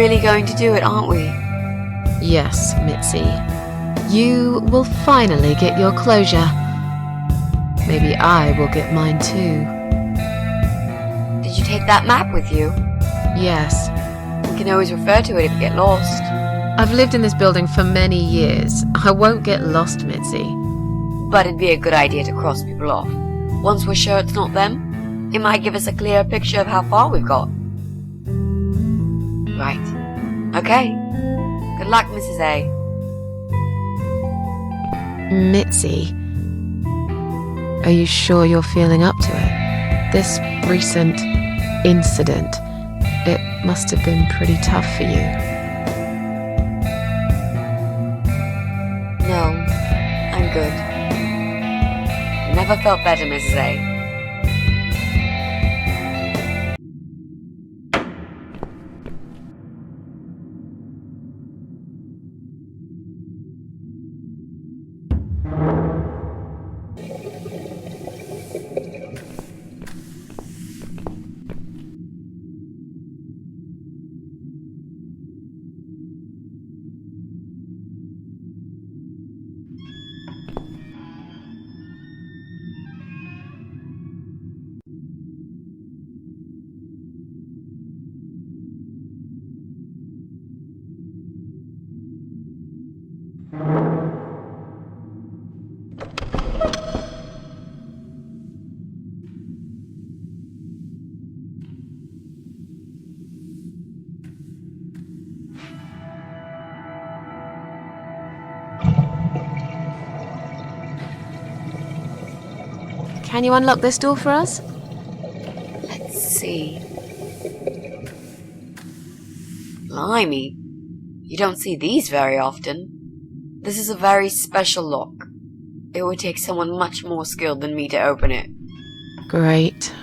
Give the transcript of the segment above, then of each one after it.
really going to do it, aren't we? Yes, Mitzi. You will finally get your closure. Maybe I will get mine too. Did you take that map with you? Yes. We can always refer to it if you get lost. I've lived in this building for many years. I won't get lost, Mitzi. But it'd be a good idea to cross people off. Once we're sure it's not them, it might give us a clear picture of how far we've got. Right. Okay. Good luck, Mrs. A. Mitzi, are you sure you're feeling up to it? This recent incident, it must have been pretty tough for you. No, I'm good. Never felt better, Mrs. A. Can you unlock this door for us? Let's see. Blimey. You don't see these very often. This is a very special lock. It would take someone much more skilled than me to open it. Great.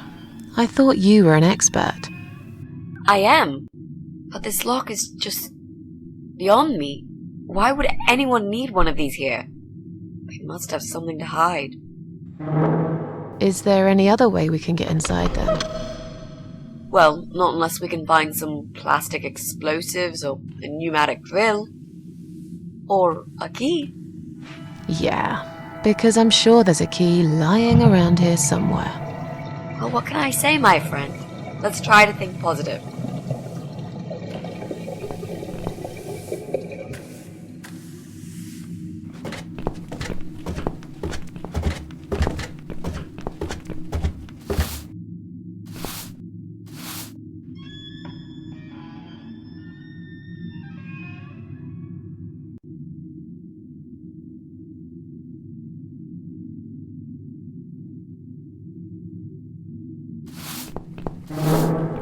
I thought you were an expert. I am. But this lock is just beyond me. Why would anyone need one of these here? They must have something to hide. Is there any other way we can get inside then? Well, not unless we can find some plastic explosives or a pneumatic drill. Or a key. Yeah, because I'm sure there's a key lying around here somewhere. Well, what can I say, my friend? Let's try to think positive.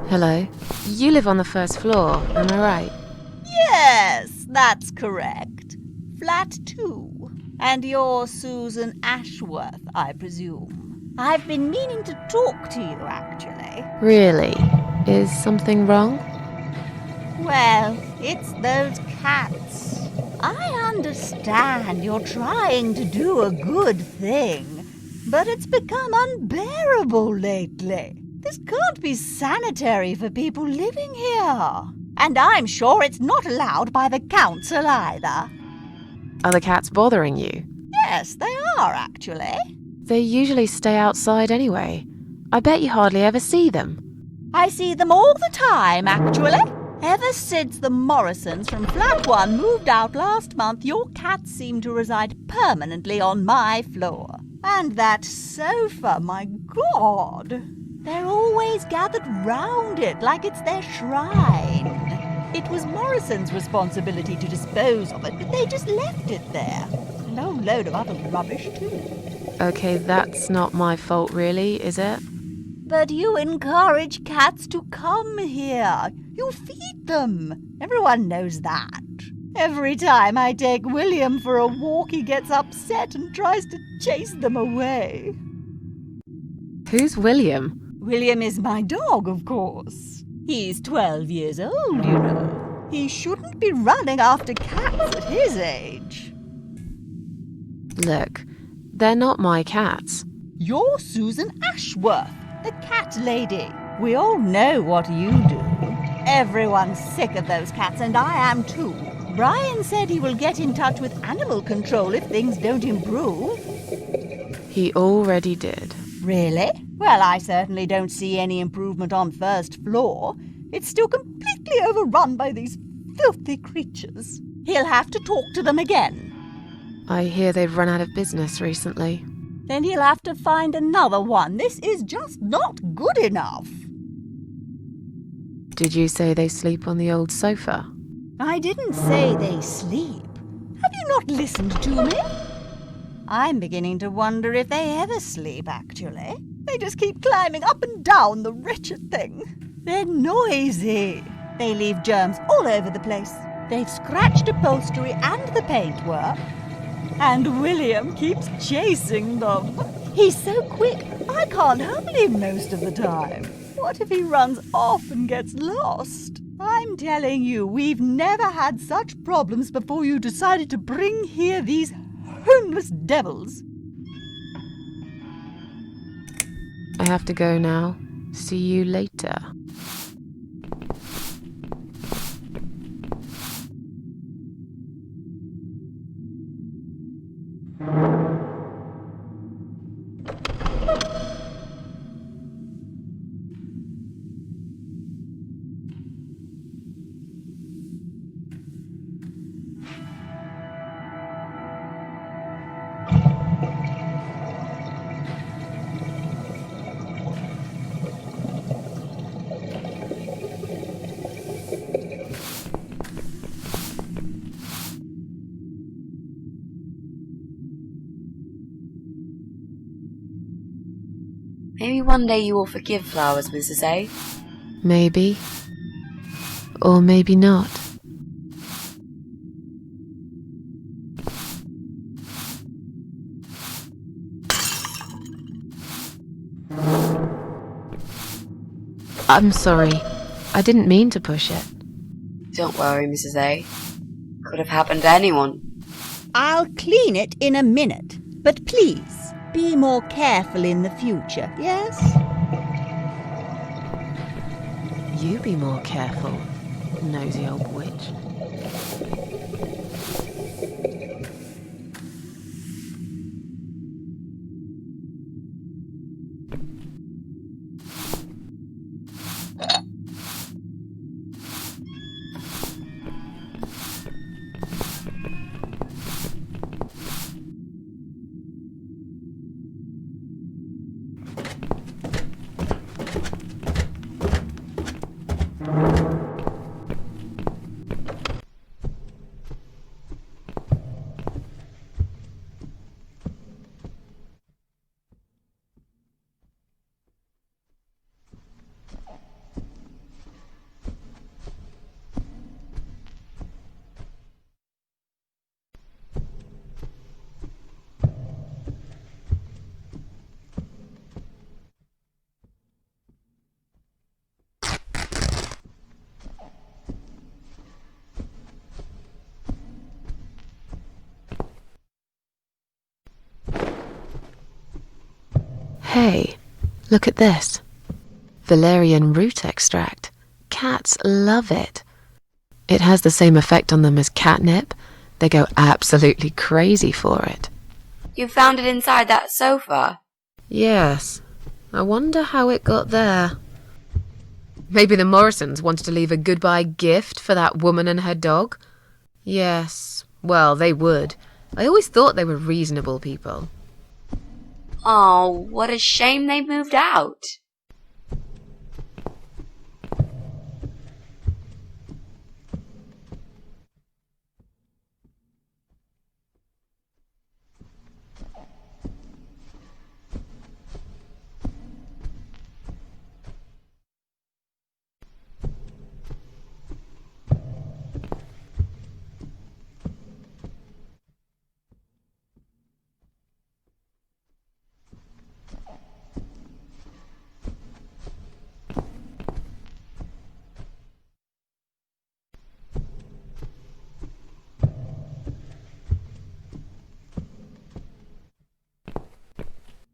Hello. You live on the first floor, am I right? Yes, that's correct. Flat 2. And you're Susan Ashworth, I presume. I've been meaning to talk to you, actually. Really? Is something wrong? Well, it's those cats. I understand you're trying to do a good thing, but it's become unbearable lately. This can't be sanitary for people living here. And I'm sure it's not allowed by the council either. Are the cats bothering you? Yes, they are, actually. They usually stay outside anyway. I bet you hardly ever see them. I see them all the time, actually. Ever since the Morrisons from Flat 1 moved out last month, your cats seem to reside permanently on my floor. And that sofa, my God! They're always gathered round it like it's their shrine. It was Morrison's responsibility to dispose of it, but they just left it there. And a whole load of other rubbish, too. Okay, that's not my fault really, is it? But you encourage cats to come here. You feed them. Everyone knows that. Every time I take William for a walk, he gets upset and tries to chase them away. Who's William? William is my dog, of course. He's 12 years old, you know. He shouldn't be running after cats at his age. Look, they're not my cats. You're Susan Ashworth, the cat lady. We all know what you do. Everyone's sick of those cats, and I am too. Brian said he will get in touch with animal control if things don't improve. He already did. Really? Well, I certainly don't see any improvement on first floor. It's still completely overrun by these filthy creatures. He'll have to talk to them again. I hear they've run out of business recently. Then he'll have to find another one. This is just not good enough. Did you say they sleep on the old sofa? I didn't say they sleep. Have you not listened to me? I'm beginning to wonder if they ever sleep, actually. They just keep climbing up and down, the wretched thing. They're noisy. They leave germs all over the place. They've scratched upholstery and the paintwork. And William keeps chasing them. He's so quick, I can't hold him most of the time. What if he runs off and gets lost? I'm telling you, we've never had such problems before you decided to bring here these homeless devils. I have to go now. See you later. Maybe one day you will forgive flowers, Mrs. A. Maybe. Or maybe not. I'm sorry. I didn't mean to push it. Don't worry, Mrs. A. Could have happened to anyone. I'll clean it in a minute, but please, be more careful in the future, yes? You be more careful, nosy old witch. Hey, look at this. Valerian root extract. Cats love it. It has the same effect on them as catnip. They go absolutely crazy for it. You found it inside that sofa? Yes. I wonder how it got there. Maybe the Morrisons wanted to leave a goodbye gift for that woman and her dog? Yes. Well, they would. I always thought they were reasonable people. Oh, what a shame they moved out.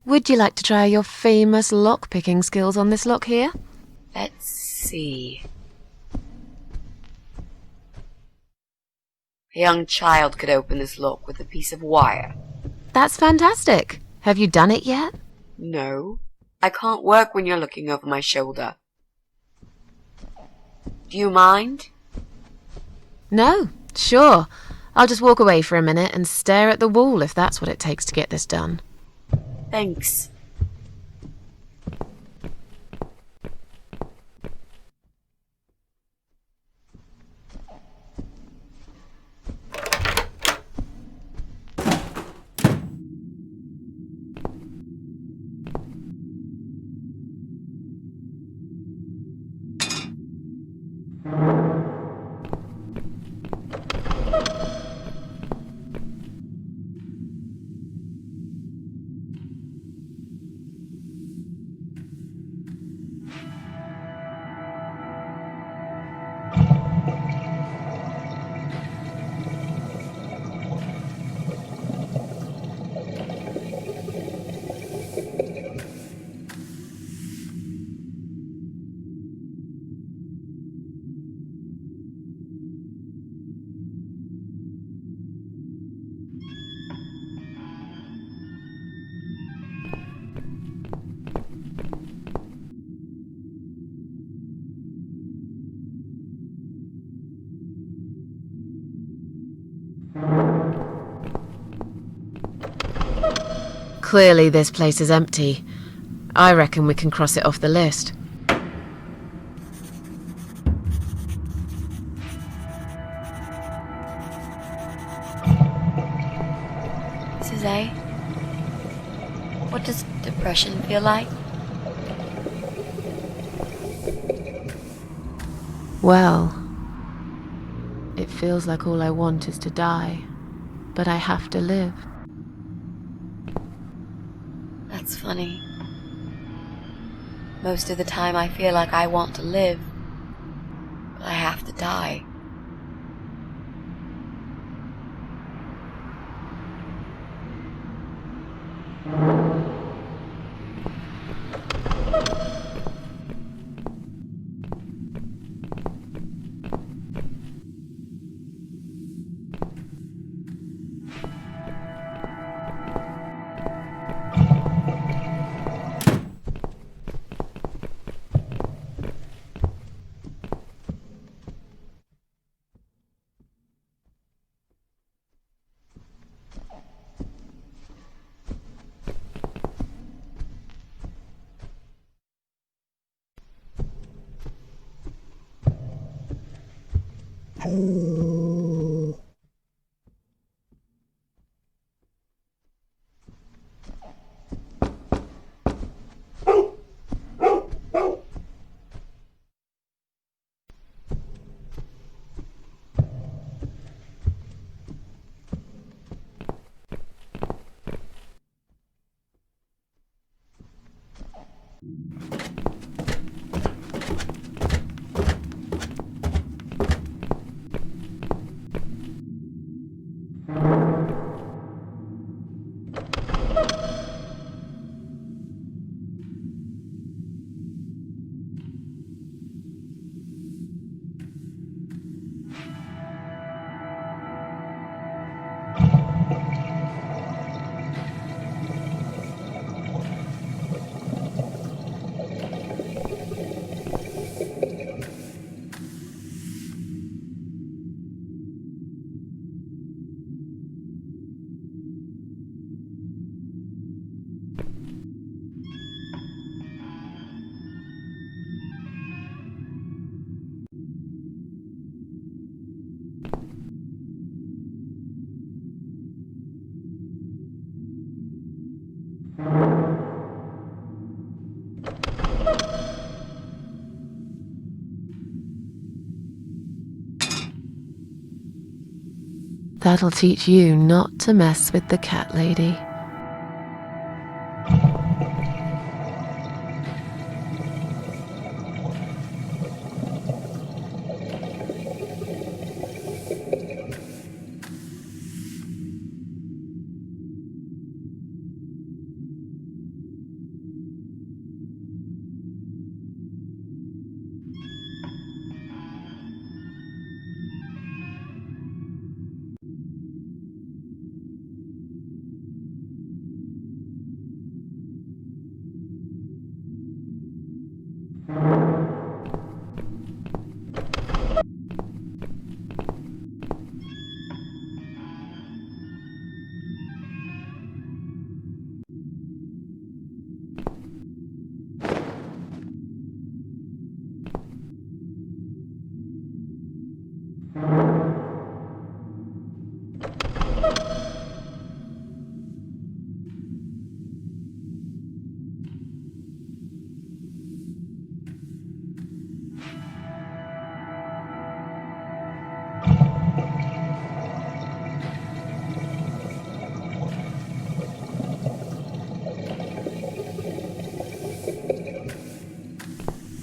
Would you like to try your famous lock-picking skills on this lock here? Let's see. A young child could open this lock with a piece of wire. That's fantastic. Have you done it yet? No, I can't work when you're looking over my shoulder. Do you mind? No, sure. I'll just walk away for a minute and stare at the wall if that's what it takes to get this done. Thanks. Clearly this place is empty. I reckon we can cross it off the list. Susan, what does depression feel like? Well, it feels like all I want is to die, but I have to live. That's funny. Most of the time I feel like I want to live, but I have to die. That'll teach you not to mess with the cat lady.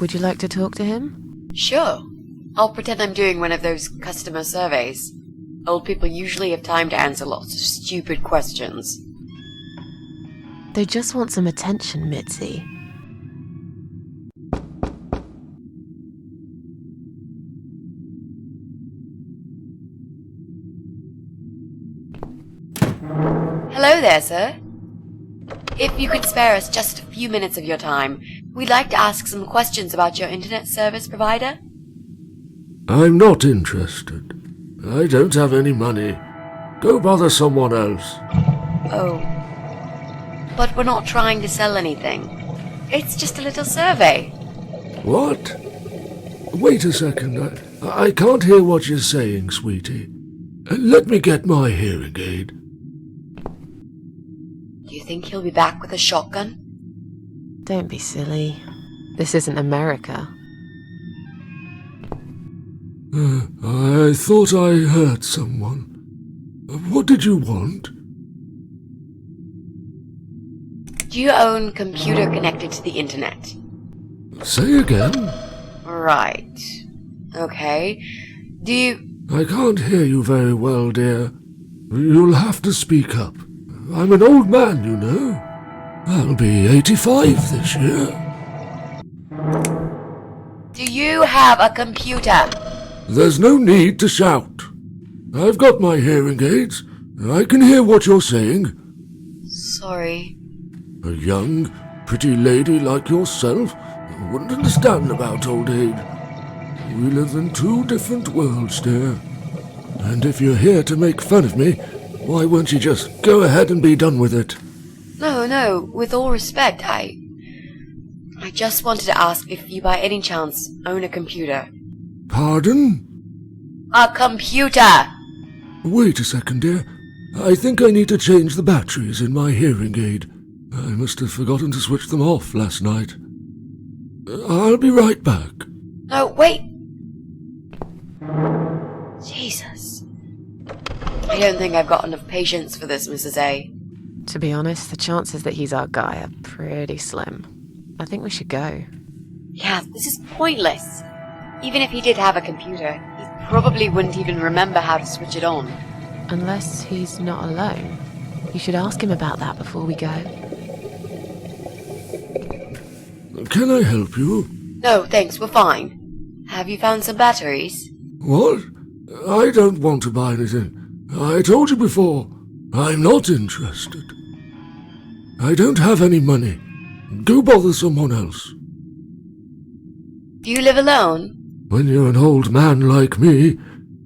Would you like to talk to him? Sure. I'll pretend I'm doing one of those customer surveys. Old people usually have time to answer lots of stupid questions. They just want some attention, Mitzi. Hello there, sir. If you could spare us just a few minutes of your time, we'd like to ask some questions about your internet service provider. I'm not interested. I don't have any money. Go bother someone else. Oh. But we're not trying to sell anything. It's just a little survey. What? Wait a second. I can't hear what you're saying, sweetie. Let me get my hearing aid. Do you think he'll be back with a shotgun? Don't be silly. This isn't America. I thought I heard someone. What did you want? Do you own computer connected to the internet? Say again? Right. Okay. Do you... I can't hear you very well, dear. You'll have to speak up. I'm an old man, you know. I'll be 85 this year. Do you have a computer? There's no need to shout. I've got my hearing aids. I can hear what you're saying. Sorry. A young, pretty lady like yourself wouldn't understand about old age. We live in two different worlds, dear. And if you're here to make fun of me, why won't you just go ahead and be done with it? No, with all respect, I just wanted to ask if you by any chance own a computer. Pardon? A computer! Wait a second, dear. I think I need to change the batteries in my hearing aid. I must have forgotten to switch them off last night. I'll be right back. No, wait! Jesus. I don't think I've got enough patience for this, Mrs. A. To be honest, the chances that he's our guy are pretty slim. I think we should go. Yeah, this is pointless. Even if he did have a computer, he probably wouldn't even remember how to switch it on. Unless he's not alone. You should ask him about that before we go. Can I help you? No, thanks, we're fine. Have you found some batteries? What? I don't want to buy anything. I told you before, I'm not interested. I don't have any money. Go bother someone else. Do you live alone? When you're an old man like me,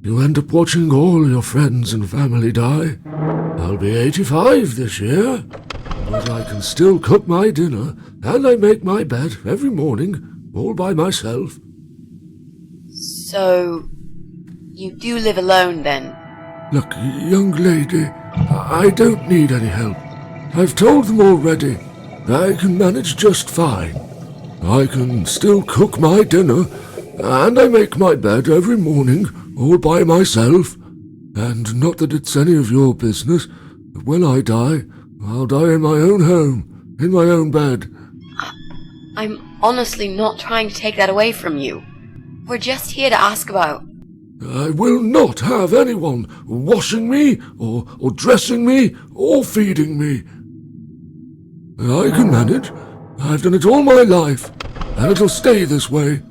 you end up watching all your friends and family die. I'll be 85 this year, but I can still cook my dinner, and I make my bed every morning, all by myself. So, you do live alone then? Look, young lady, I don't need any help. I've told them already. I can manage just fine. I can still cook my dinner, and I make my bed every morning, all by myself. And not that it's any of your business, but when I die, I'll die in my own home, in my own bed. I'm honestly not trying to take that away from you. We're just here to ask about... I will not have anyone washing me, or dressing me, or feeding me. I can manage. I've done it all my life, and it'll stay this way.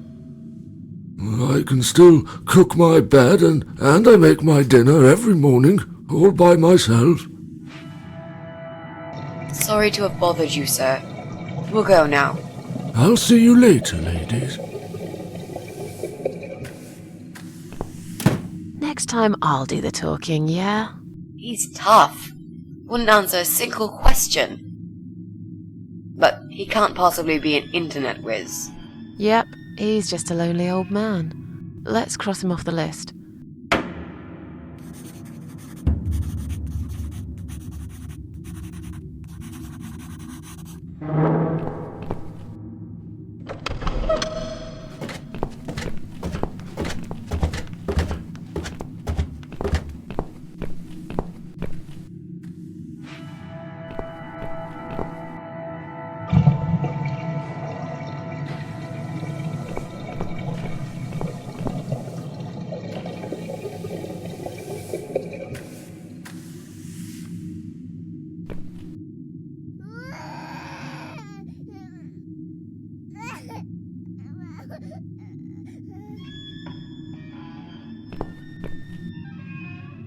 I can still cook my bed, and I make my dinner every morning, all by myself. Sorry to have bothered you, sir. We'll go now. I'll see you later, ladies. Next time I'll do the talking, yeah? He's tough. Wouldn't answer a single question. But he can't possibly be an internet whiz. Yep, he's just a lonely old man. Let's cross him off the list.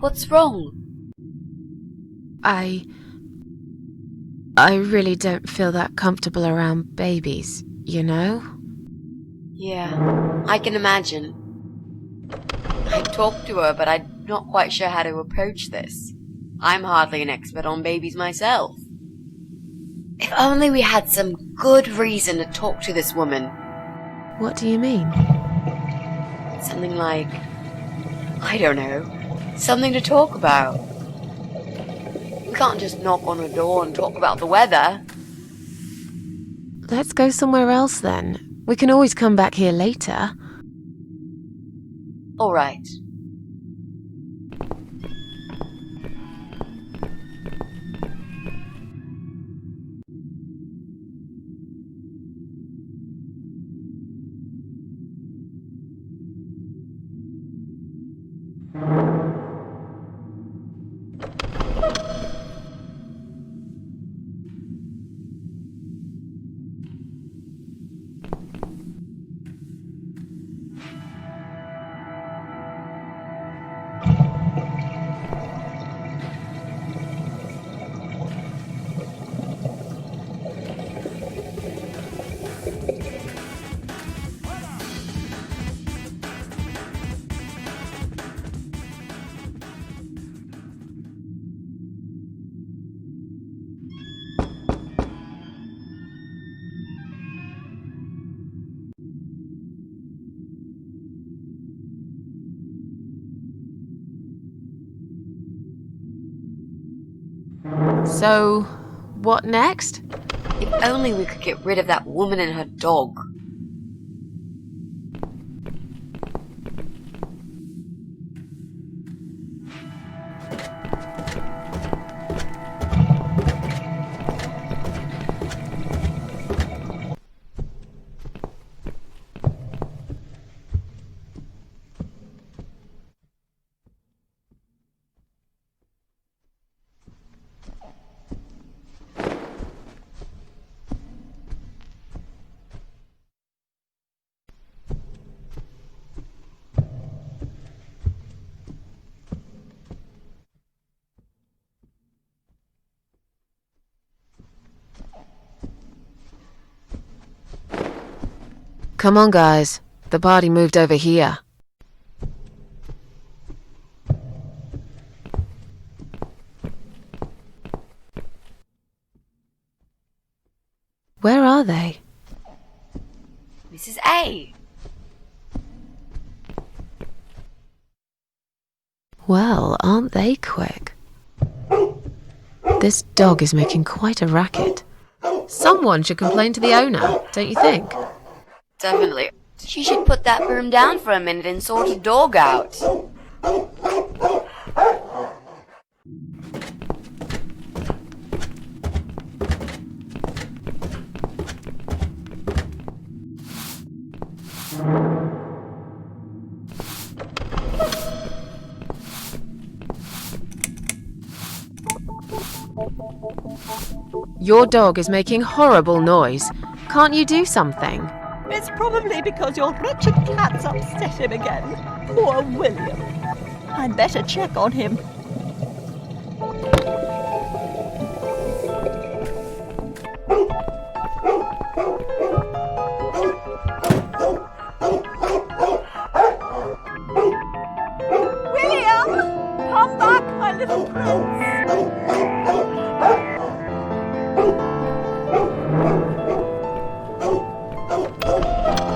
What's wrong? I really don't feel that comfortable around babies, you know? Yeah, I can imagine. I talked to her, but I'm not quite sure how to approach this. I'm hardly an expert on babies myself. If only we had some good reason to talk to this woman. What do you mean? Something like, I don't know, something to talk about. We can't just knock on her door and talk about the weather. Let's go somewhere else then. We can always come back here later. All right. So, what next? If only we could get rid of that woman and her dog. Come on, guys. The party moved over here. Where are they? Mrs. A. Well, aren't they quick? This dog is making quite a racket. Someone should complain to the owner, don't you think? Definitely. She should put that broom down for a minute and sort a dog out. Your dog is making horrible noise. Can't you do something? It's probably because your wretched cat's upset him again. Poor William. I'd better check on him. William! Come back, my little prince!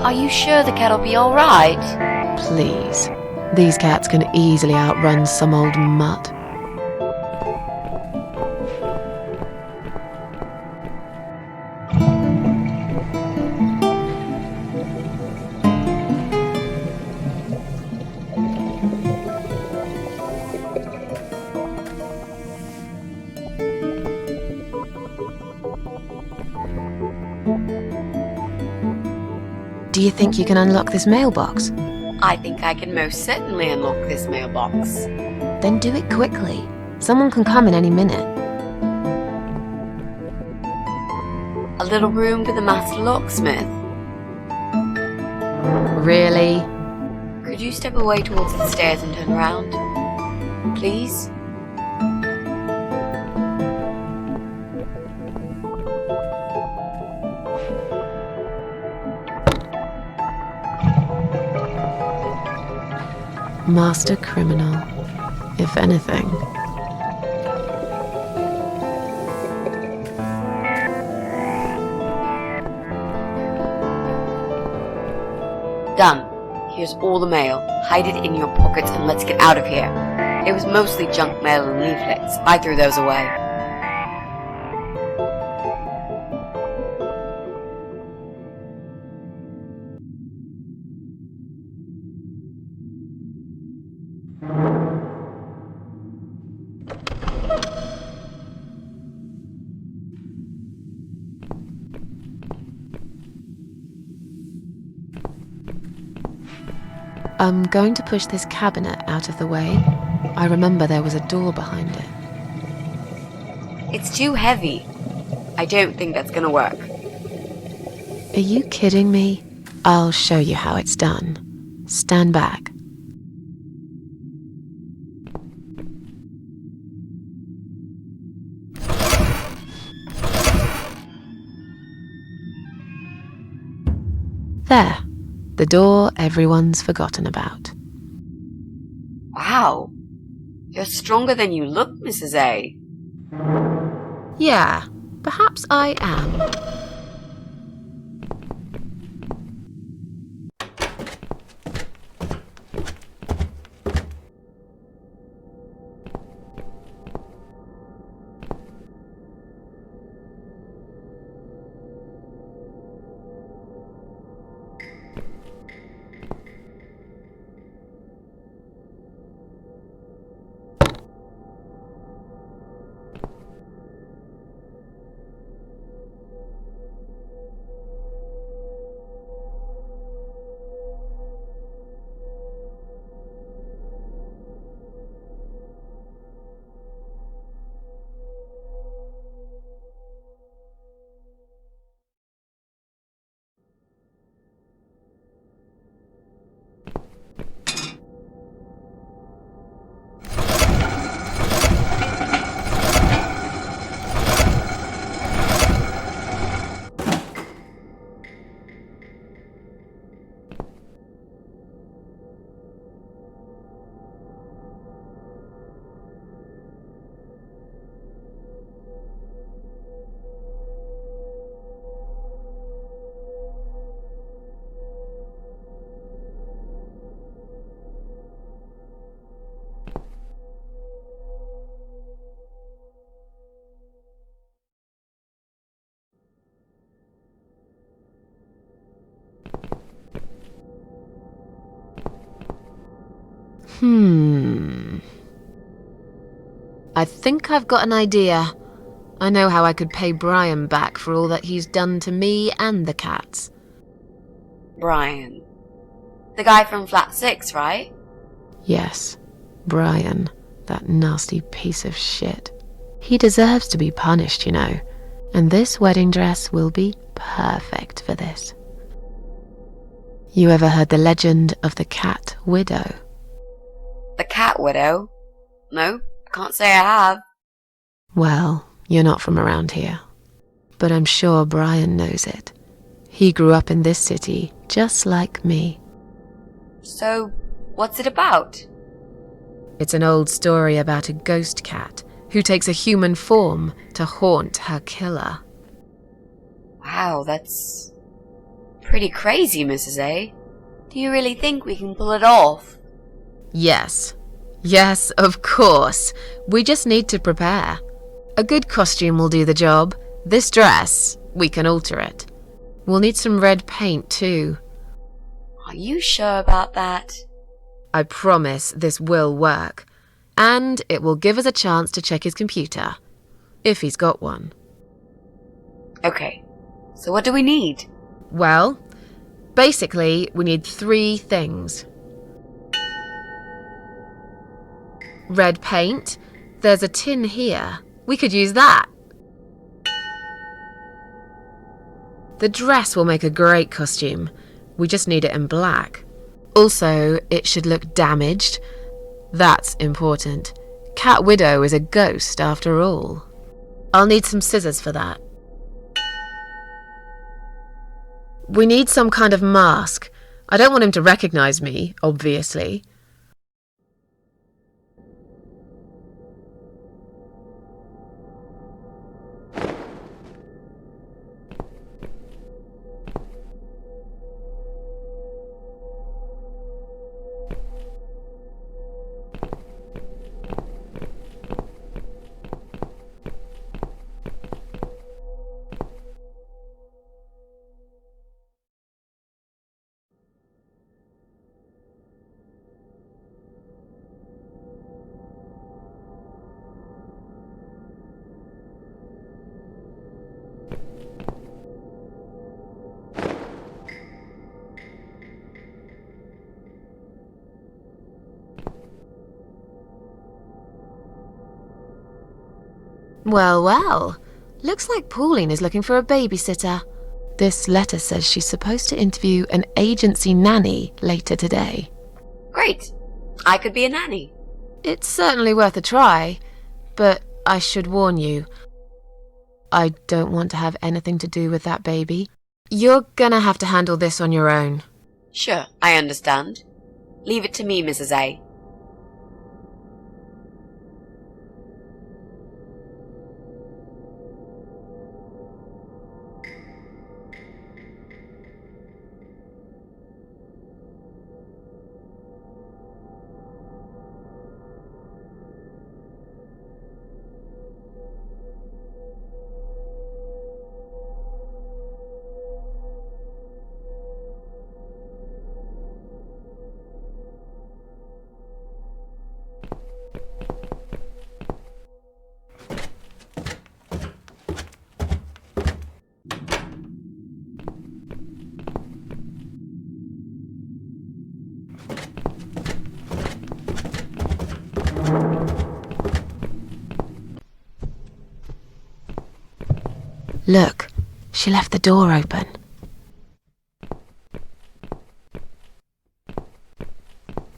Are you sure the cat'll be all right? Please. These cats can easily outrun some old mutt. Do you think you can unlock this mailbox? I think I can most certainly unlock this mailbox. Then do it quickly. Someone can come in any minute. A little room for the master locksmith. Really? Could you step away towards the stairs and turn around? please? Master criminal, if anything. Done. Here's all the mail. Hide it in your pockets and let's get out of here. It was mostly junk mail and leaflets. I threw those away. I'm going to push this cabinet out of the way. I remember there was a door behind it. It's too heavy. I don't think that's gonna work. Are you kidding me? I'll show you how it's done. Stand back. There. The door everyone's forgotten about. Wow. You're stronger than you look, Mrs. A. Yeah, perhaps I am. I think I've got an idea. I know how I could pay Brian back for all that he's done to me and the cats. Brian. The guy from Flat 6, right? Yes, Brian, that nasty piece of shit. He deserves to be punished, you know, and this wedding dress will be perfect for this. You ever heard the legend of the cat widow? The cat widow? No, I can't say I have. Well, you're not from around here, but I'm sure Brian knows it. He grew up in this city just like me. So, what's it about? It's an old story about a ghost cat who takes a human form to haunt her killer. Wow, that's pretty crazy, Mrs. A. Do you really think we can pull it off? Yes. Yes, of course. We just need to prepare. A good costume will do the job. This dress, we can alter it. We'll need some red paint too. Are you sure about that? I promise this will work. And it will give us a chance to check his computer. If he's got one. Okay, so what do we need? Well, basically, we need 3 things. Red paint. There's a tin here. We could use that. The dress will make a great costume. We just need it in black. Also, it should look damaged. That's important. cat widow is a ghost after all. I'll need some scissors for that. We need some kind of mask. I don't want him to recognize me, obviously. Well, well. Looks like Pauline is looking for a babysitter. This letter says she's supposed to interview an agency nanny later today. Great. I could be a nanny. It's certainly worth a try, but I should warn you, I don't want to have anything to do with that baby. You're gonna have to handle this on your own. Sure, I understand. Leave it to me, Mrs. A. Look, she left the door open.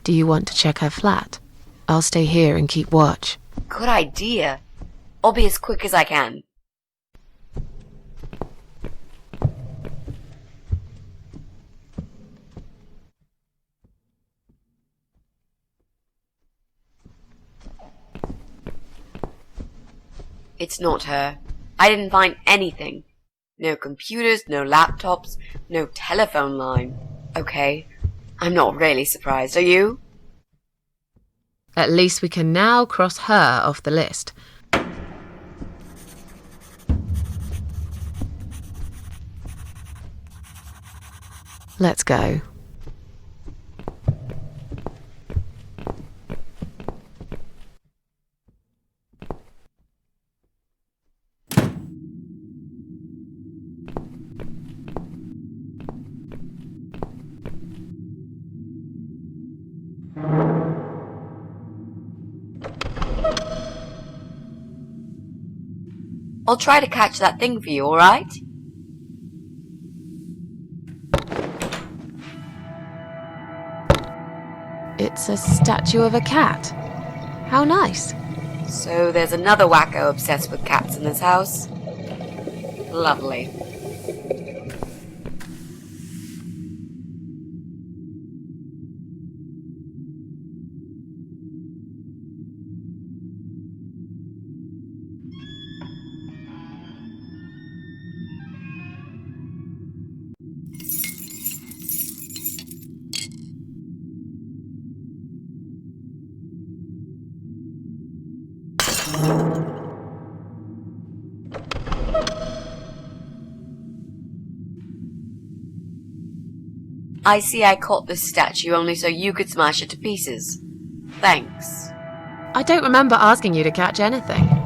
Do you want to check her flat? I'll stay here and keep watch. Good idea. I'll be as quick as I can. It's not her. I didn't find anything. No computers, no laptops, no telephone line. Okay, I'm not really surprised, are you? At least we can now cross her off the list. Let's go. I'll try to catch that thing for you, alright? It's a statue of a cat. How nice. So there's another wacko obsessed with cats in this house. Lovely. I see I caught this statue only so you could smash it to pieces. Thanks. I don't remember asking you to catch anything.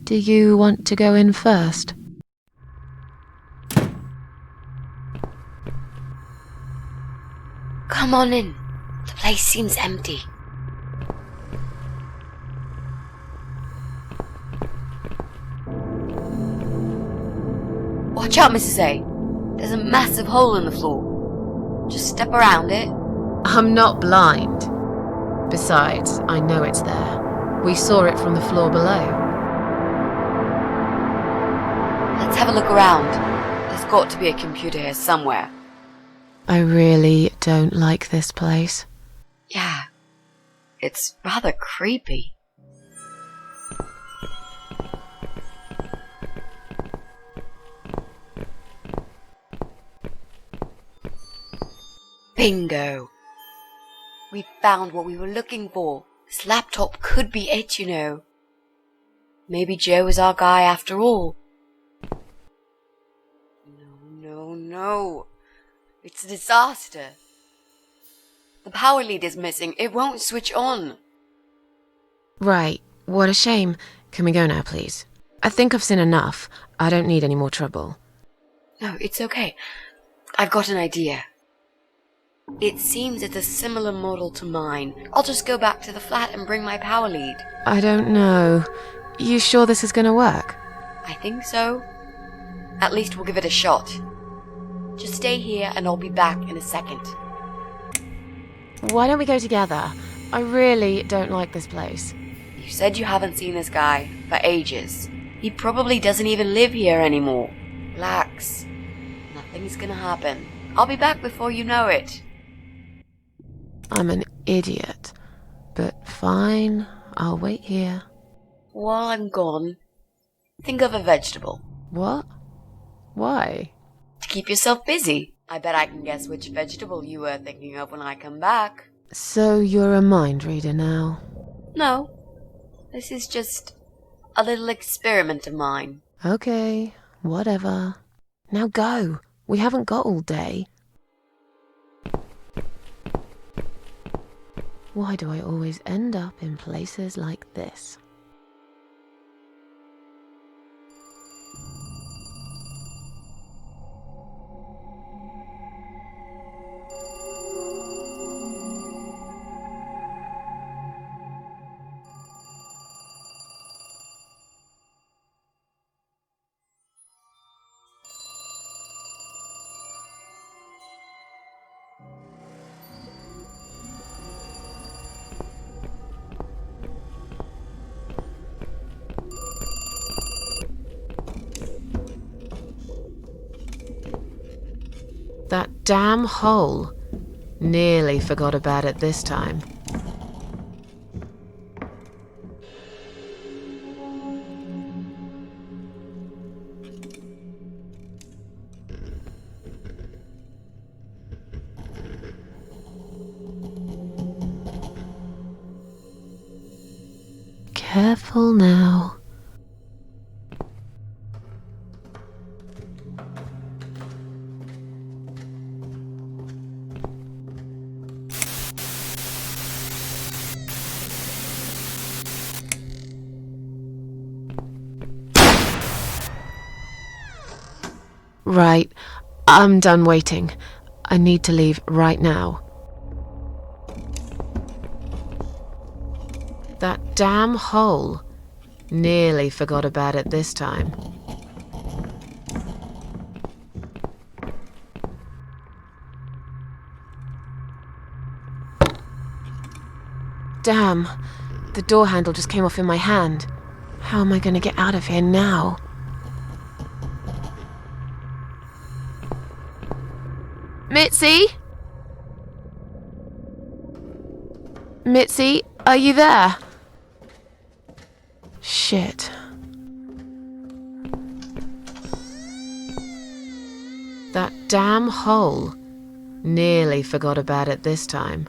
Do you want to go in first? Come on in. The place seems empty. Watch out, Mrs. A. There's a massive hole in the floor. Just step around it. I'm not blind. Besides, I know it's there. We saw it from the floor below. Let's have a look around. There's got to be a computer here somewhere. I really don't like this place. Yeah, it's rather creepy. Bingo! We found what we were looking for. This laptop could be it, you know. Maybe Joe is our guy after all. No. It's a disaster. The power lead is missing. It won't switch on. Right, what a shame. Can we go now, please? I think I've seen enough. I don't need any more trouble. No, it's okay. I've got an idea. It seems it's a similar model to mine. I'll just go back to the flat and bring my power lead. I don't know. You sure this is gonna work? I think so. At least we'll give it a shot. Just stay here and I'll be back in a second. Why don't we go together? I really don't like this place. You said you haven't seen this guy for ages. He probably doesn't even live here anymore. Relax. Nothing's gonna happen. I'll be back before you know it. I'm an idiot. But fine, I'll wait here. While I'm gone, think of a vegetable. What? Why? To keep yourself busy. I bet I can guess which vegetable you were thinking of when I come back. So you're a mind reader now? No. This is just a little experiment of mine. Okay, whatever. Now go. We haven't got all day. Why do I always end up in places like this? That damn hole. Nearly forgot about it this time. Careful now. Right, I'm done waiting. I need to leave right now. That damn hole. Nearly forgot about it this time. Damn, the door handle just came off in my hand. How am I going to get out of here now? Mitzi? Mitzi, are you there? Shit. That damn hole. Nearly forgot about it this time.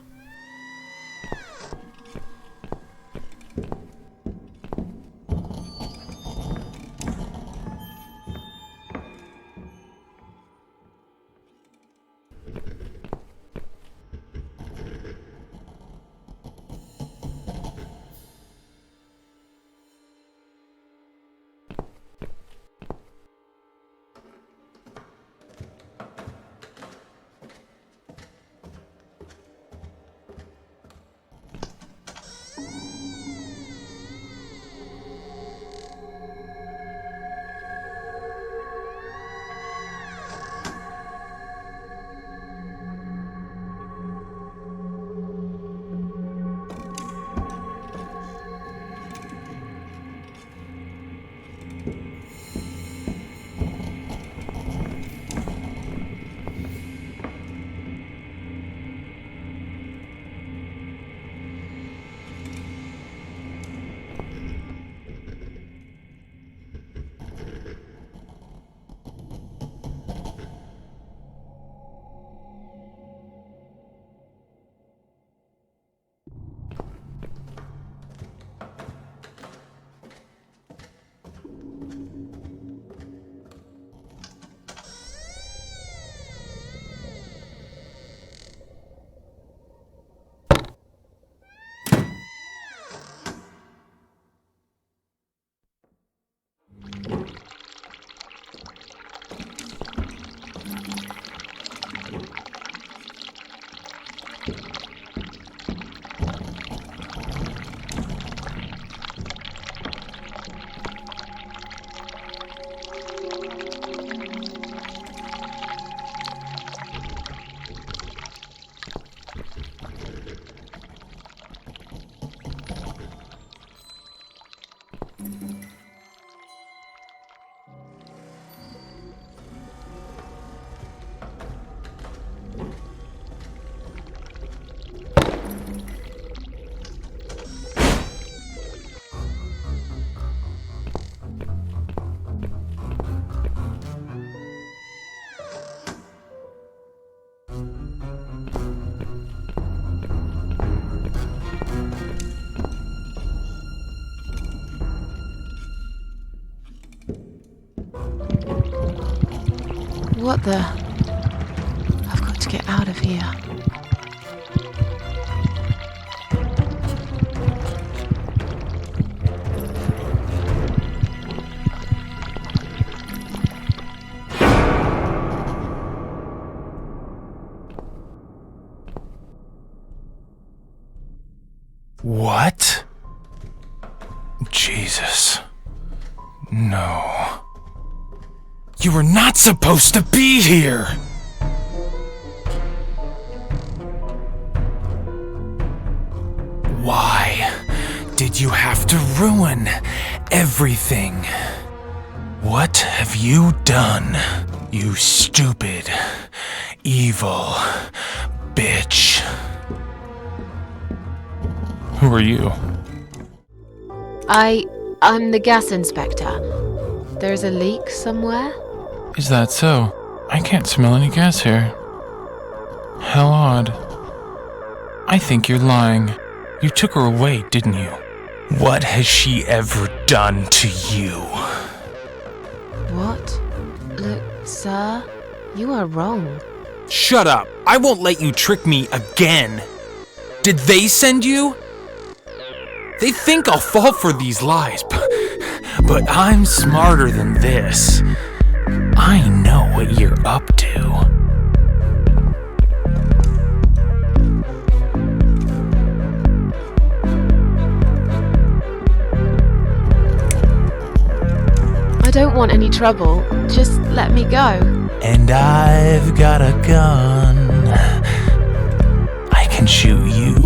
What the? I've got to get out of here. What? Jesus. No. You were not supposed to be here! Why did you have to ruin everything? What have you done, you stupid, evil bitch? Who are you? I'm the gas inspector. There's a leak somewhere? Is that so? I can't smell any gas here. How odd. I think you're lying. You took her away, didn't you? What has she ever done to you? What? Look, sir, you are wrong. Shut up! I won't let you trick me again! Did they send you? They think I'll fall for these lies, but I'm smarter than this. I know what you're up to. I don't want any trouble. Just let me go. And I've got a gun. I can shoot you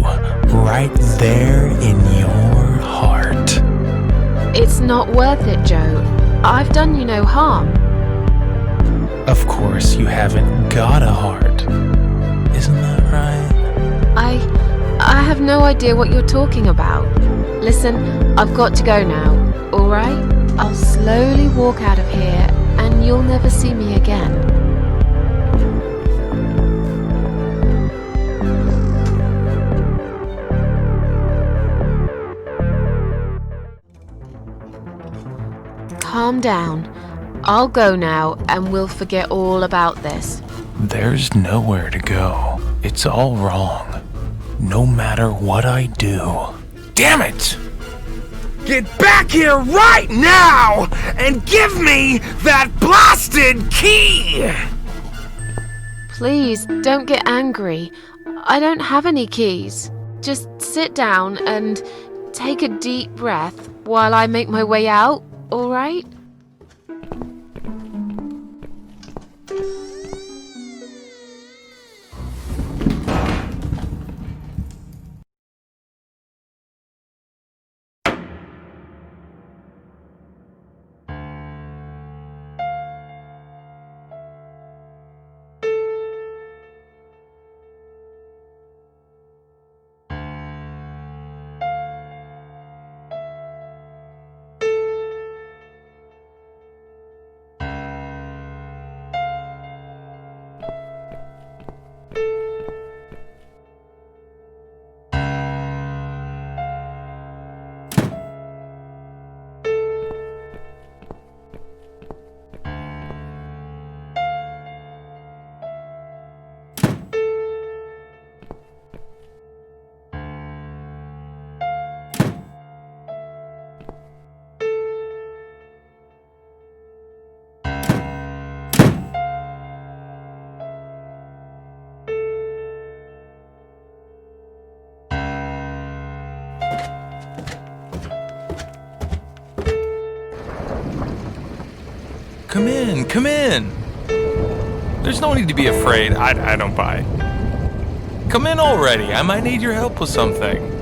right there in your heart. It's not worth it, Joe. I've done you no harm. Of course you haven't got a heart. Isn't that right? I have no idea what you're talking about. Listen, I've got to go now, alright? I'll slowly walk out of here and you'll never see me again. Calm down. I'll go now and we'll forget all about this. There's nowhere to go. It's all wrong. No matter what I do. Damn it! Get back here right now and give me that blasted key! Please, don't get angry. I don't have any keys. Just sit down and take a deep breath while I make my way out, alright? Come in. There's no need to be afraid. I don't buy. Come in already. I might need your help with something.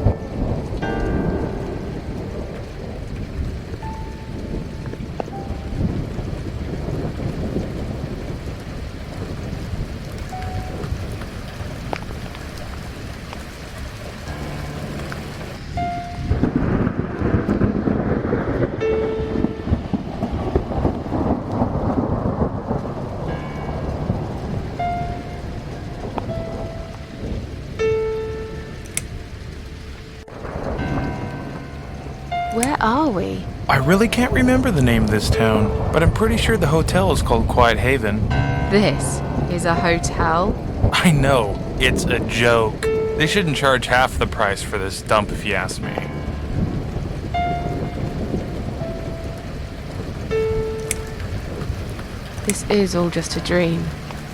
Where are we? I really can't remember the name of this town, but I'm pretty sure the hotel is called Quiet Haven. This is a hotel? I know, it's a joke. They shouldn't charge half the price for this dump if you ask me. This is all just a dream,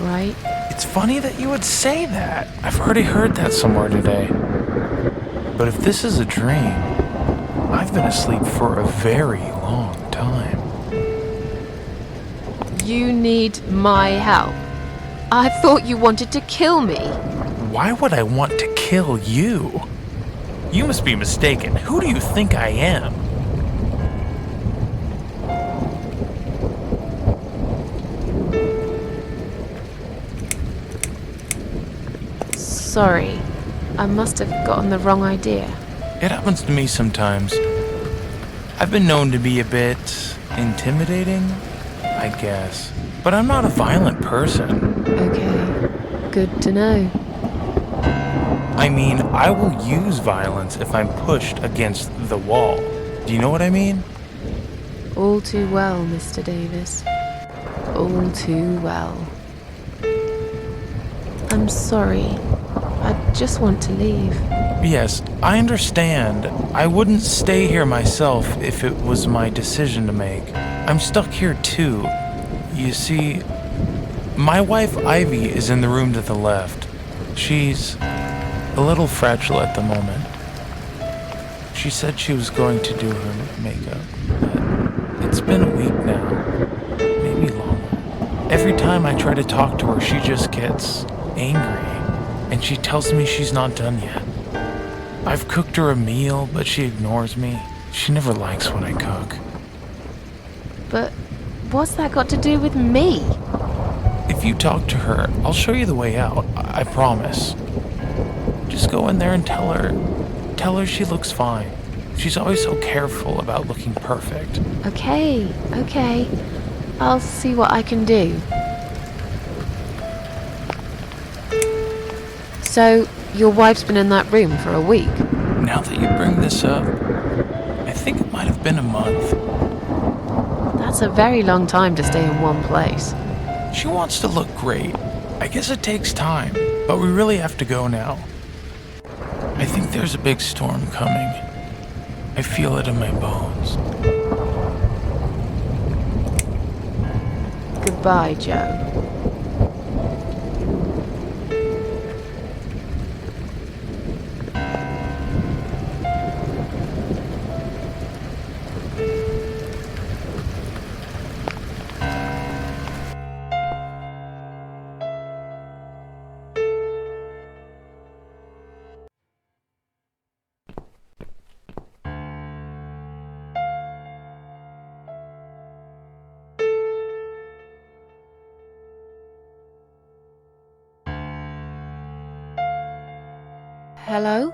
right? It's funny that you would say that. I've already heard that somewhere today. But if this is a dream, I've been asleep for a very long time. You need my help. I thought you wanted to kill me. Why would I want to kill you? You must be mistaken. Who do you think I am? Sorry, I must have gotten the wrong idea. It happens to me sometimes. I've been known to be a bit intimidating, I guess. But I'm not a violent person. Okay, good to know. I mean, I will use violence if I'm pushed against the wall. Do you know what I mean? All too well, Mr. Davis. All too well. I'm sorry. I just want to leave. Yes, I understand. I wouldn't stay here myself if it was my decision to make. I'm stuck here too. You see, my wife Ivy is in the room to the left. She's a little fragile at the moment. She said she was going to do her makeup, but it's been a week now, maybe longer. Every time I try to talk to her, she just gets angry, and she tells me she's not done yet. I've cooked her a meal, but she ignores me. She never likes when I cook. But what's that got to do with me? If you talk to her, I'll show you the way out, I promise. Just go in there and tell her she looks fine. She's always so careful about looking perfect. Okay. I'll see what I can do. So, your wife's been in that room for a week? Now that you bring this up, I think it might have been a month. That's a very long time to stay in one place. She wants to look great. I guess it takes time, but we really have to go now. I think there's a big storm coming. I feel it in my bones. Goodbye, Joe. Hello?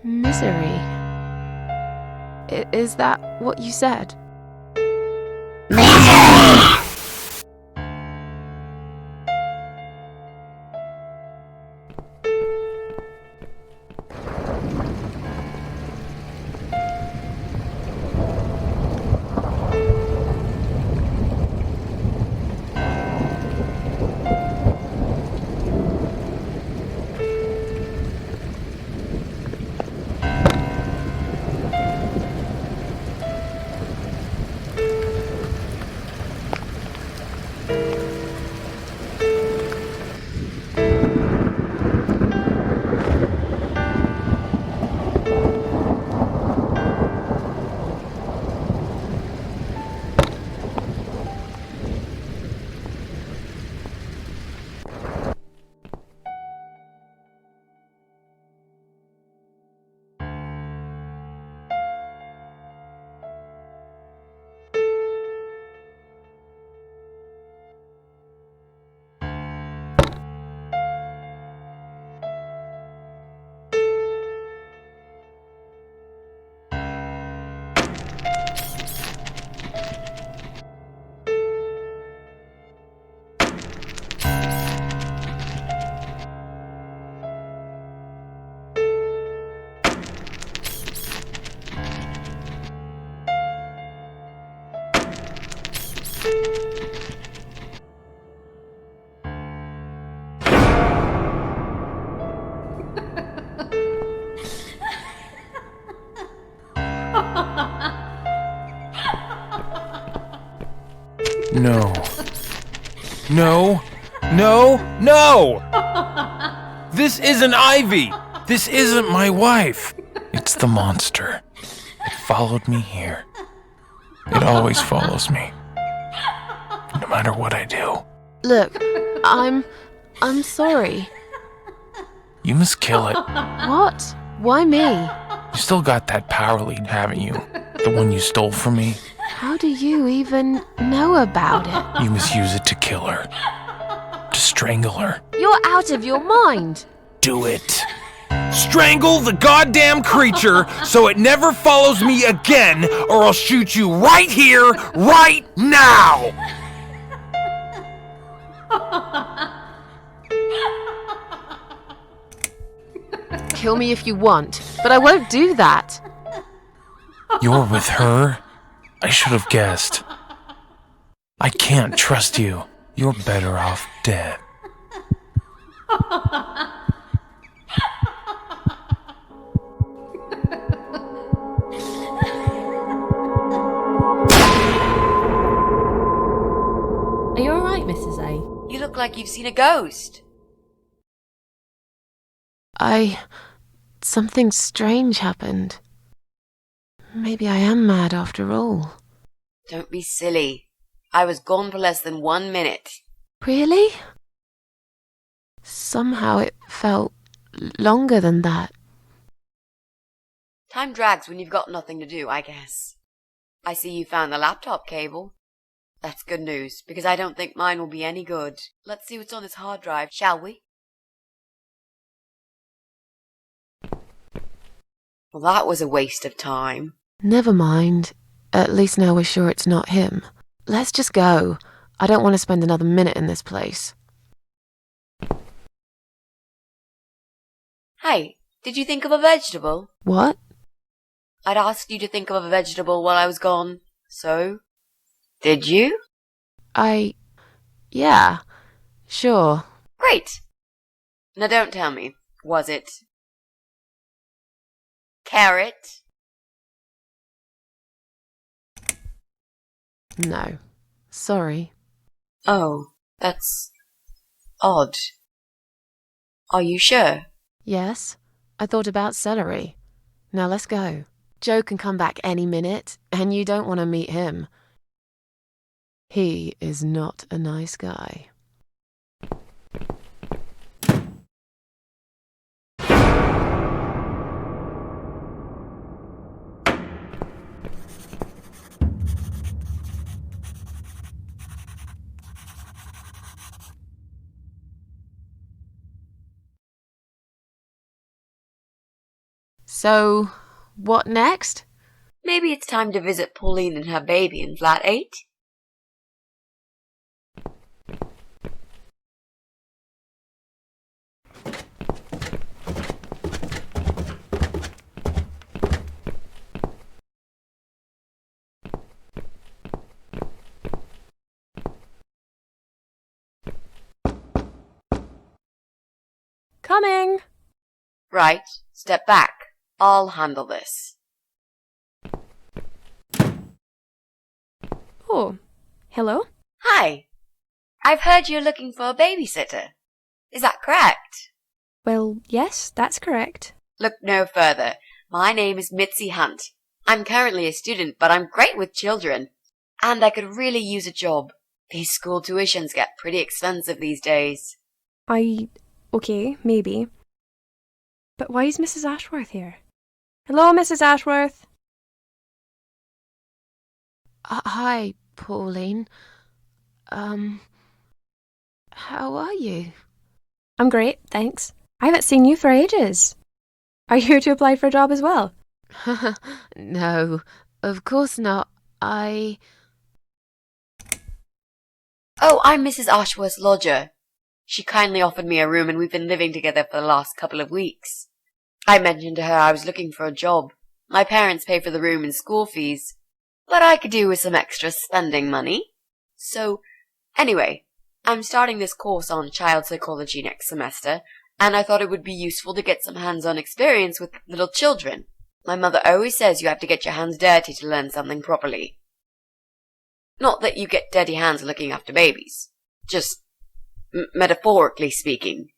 Misery. Is that what you said? No. No. No. No! This isn't Ivy! This isn't my wife! It's the monster. It followed me here. It always follows me. No matter what I do. Look, I'm sorry. You must kill it. What? Why me? You still got that power lead, haven't you? The one you stole from me? How do you even know about it? You must use it to kill her. To strangle her. You're out of your mind. Do it. Strangle the goddamn creature so it never follows me again, or I'll shoot you right here, right now! Kill me if you want, but I won't do that. You're with her? I should have guessed. I can't trust you. You're better off dead. Are you alright, Mrs. A? You look like you've seen a ghost. Something strange happened. Maybe I am mad after all. Don't be silly. I was gone for less than 1 minute. Really? Somehow it felt longer than that. Time drags when you've got nothing to do, I guess. I see you found the laptop cable. That's good news, because I don't think mine will be any good. Let's see what's on this hard drive, shall we? Well, that was a waste of time. Never mind. At least now we're sure it's not him. Let's just go. I don't want to spend another minute in this place. Hey, did you think of a vegetable? What? I'd asked you to think of a vegetable while I was gone. So? Did you? Yeah, sure. Great. Now don't tell me. Was it carrot? No. Sorry. Oh, that's odd. Are you sure? Yes, I thought about celery. Now let's go. Joe can come back any minute, and you don't want to meet him. He is not a nice guy. So, what next? Maybe it's time to visit Pauline and her baby in flat 8? Coming! Right, step back. I'll handle this. Oh, hello? Hi. I've heard you're looking for a babysitter. Is that correct? Well, yes, that's correct. Look no further. My name is Mitzi Hunt. I'm currently a student, but I'm great with children. And I could really use a job. These school tuitions get pretty expensive these days. Okay, maybe. But why is Mrs. Ashworth here? Hello, Mrs. Ashworth. Hi, Pauline. How are you? I'm great, thanks. I haven't seen you for ages. Are you here to apply for a job as well? No, of course not. Oh, I'm Mrs. Ashworth's lodger. She kindly offered me a room and we've been living together for the last couple of weeks. I mentioned to her I was looking for a job. My parents pay for the room and school fees, but I could do with some extra spending money. So, anyway, I'm starting this course on child psychology next semester, and I thought it would be useful to get some hands-on experience with little children. My mother always says you have to get your hands dirty to learn something properly. Not that you get dirty hands looking after babies. Just metaphorically speaking.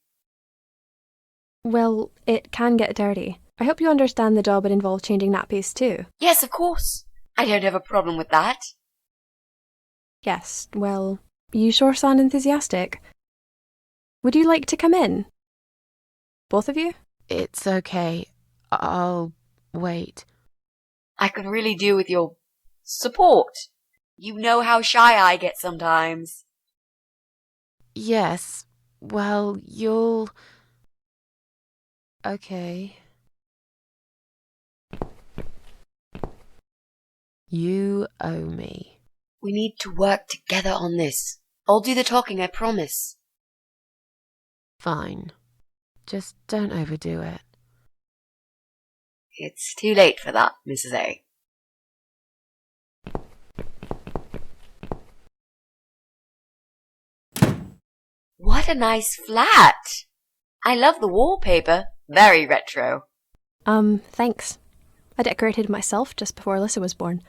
Well, it can get dirty. I hope you understand the job would involve changing nappies too. Yes, of course. I don't have a problem with that. Yes, well, you sure sound enthusiastic. Would you like to come in? Both of you? It's okay. I'll wait. I could really do with your support. You know how shy I get sometimes. Yes. Well, you'll... Okay. You owe me. We need to work together on this. I'll do the talking, I promise. Fine. Just don't overdo it. It's too late for that, Mrs. A. What a nice flat! I love the wallpaper. Very retro. Thanks. I decorated it myself just before Alyssa was born.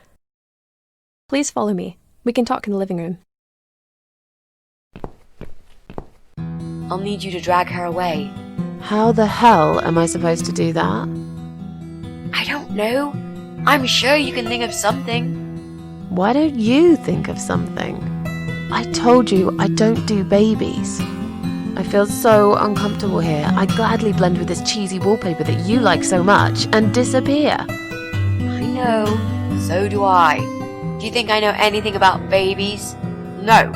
Please follow me. We can talk in the living room. I'll need you to drag her away. How the hell am I supposed to do that? I don't know. I'm sure you can think of something. Why don't you think of something? I told you I don't do babies. I feel so uncomfortable here. I gladly blend with this cheesy wallpaper that you like so much and disappear. I know. So do I. Do you think I know anything about babies? No.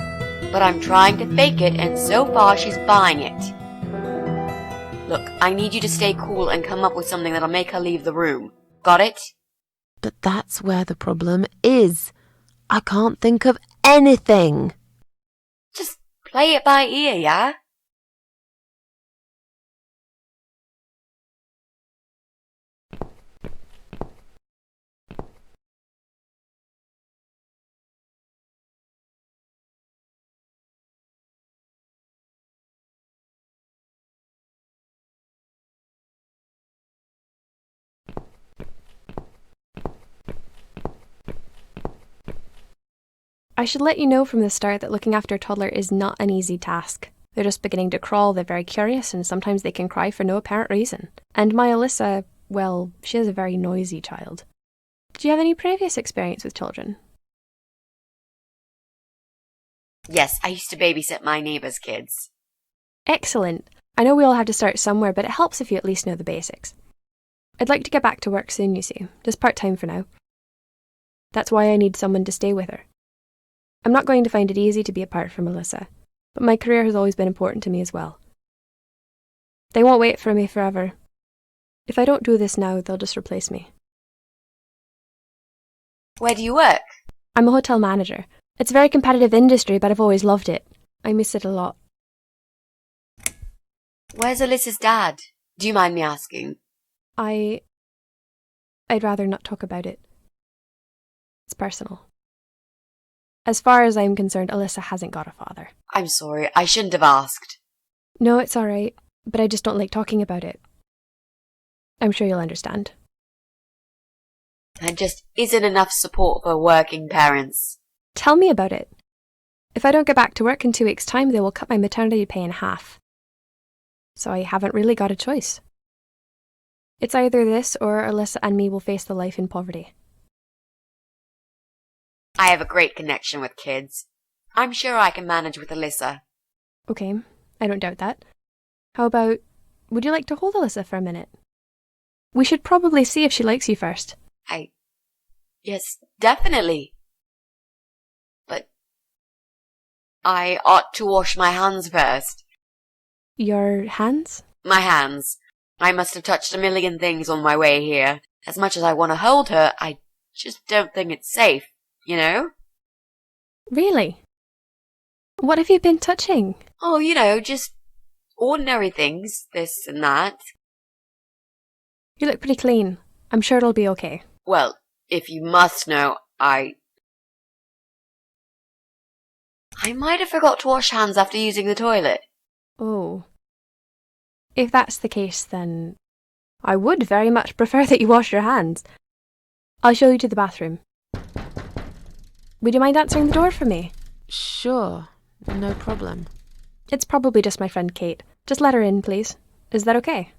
But I'm trying to fake it, and so far she's buying it. Look, I need you to stay cool and come up with something that'll make her leave the room. Got it? But that's where the problem is. I can't think of anything. Just play it by ear, yeah? I should let you know from the start that looking after a toddler is not an easy task. They're just beginning to crawl, they're very curious, and sometimes they can cry for no apparent reason. And my Alyssa, well, she is a very noisy child. Did you have any previous experience with children? Yes, I used to babysit my neighbour's kids. Excellent. I know we all have to start somewhere, but it helps if you at least know the basics. I'd like to get back to work soon, you see, just part-time for now. That's why I need someone to stay with her. I'm not going to find it easy to be apart from Alyssa, but my career has always been important to me as well. They won't wait for me forever. If I don't do this now, they'll just replace me. Where do you work? I'm a hotel manager. It's a very competitive industry, but I've always loved it. I miss it a lot. Where's Alyssa's dad? Do you mind me asking? I'd rather not talk about it. It's personal. As far as I'm concerned, Alyssa hasn't got a father. I'm sorry, I shouldn't have asked. No, it's alright, but I just don't like talking about it. I'm sure you'll understand. There just isn't enough support for working parents. Tell me about it. If I don't get back to work in 2 weeks' time, they will cut my maternity pay in half. So I haven't really got a choice. It's either this or Alyssa and me will face the life in poverty. I have a great connection with kids. I'm sure I can manage with Alyssa. Okay, I don't doubt that. How about, would you like to hold Alyssa for a minute? We should probably see if she likes you first. Yes, definitely. But I ought to wash my hands first. Your hands? My hands. I must have touched a million things on my way here. As much as I want to hold her, I just don't think it's safe, you know? Really? What have you been touching? Oh, you know, just ordinary things, this and that. You look pretty clean. I'm sure it'll be okay. Well, if you must know, I might have forgot to wash hands after using the toilet. Oh. If that's the case, then I would very much prefer that you wash your hands. I'll show you to the bathroom. Would you mind answering the door for me? Sure, no problem. It's probably just my friend Kate. Just let her in, please. Is that okay?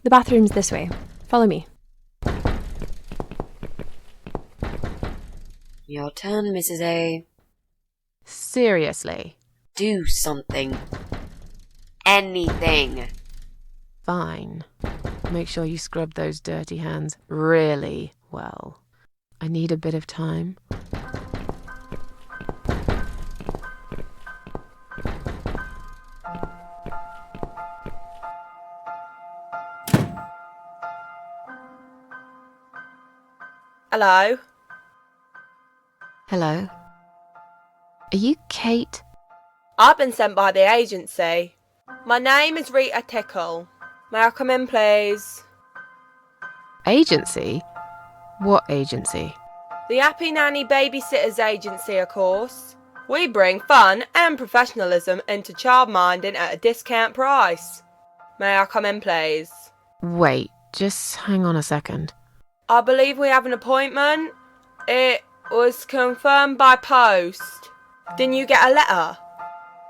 The bathroom's this way. Follow me. Your turn, Mrs. A. Seriously. Do something. Anything. Fine. Make sure you scrub those dirty hands really well. I need a bit of time. Hello? Hello? Are you Kate? I've been sent by the agency. My name is Rita Tickle. May I come in, please? Agency? What agency? The Happy Nanny Babysitters Agency, of course. We bring fun and professionalism into childminding at a discount price. May I come in, please? Wait, just hang on a second. I believe we have an appointment. It was confirmed by post. Didn't you get a letter?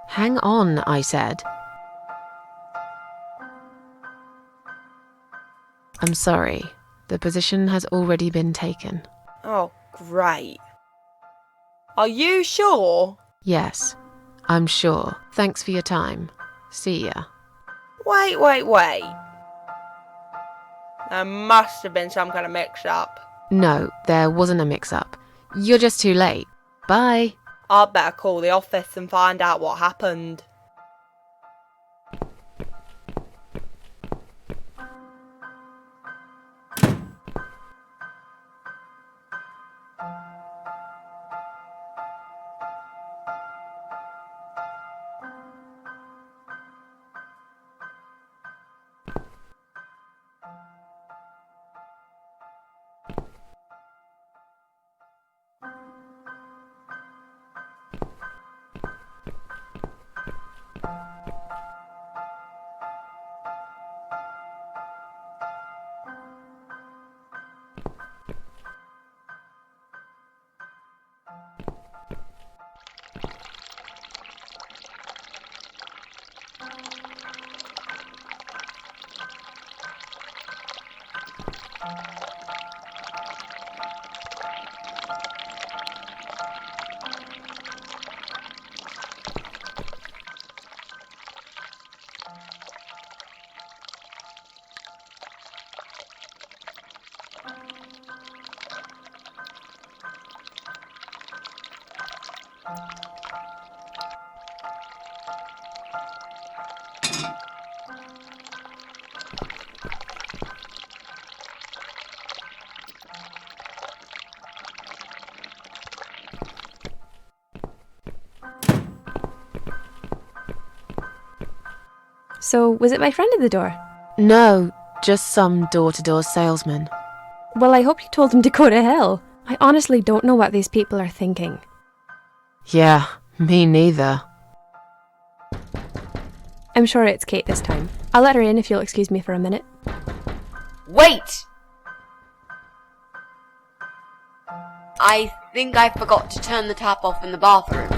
Hang on, I said. I'm sorry. The position has already been taken. Oh, great. Are you sure? Yes, I'm sure. Thanks for your time. See ya. Wait. There must have been some kind of mix-up. No, there wasn't a mix-up. You're just too late. Bye. I'd better call the office and find out what happened. So, was it my friend at the door? No, just some door-to-door salesman. Well, I hope you told him to go to hell. I honestly don't know what these people are thinking. Yeah, me neither. I'm sure it's Kate this time. I'll let her in if you'll excuse me for a minute. Wait! I think I forgot to turn the tap off in the bathroom.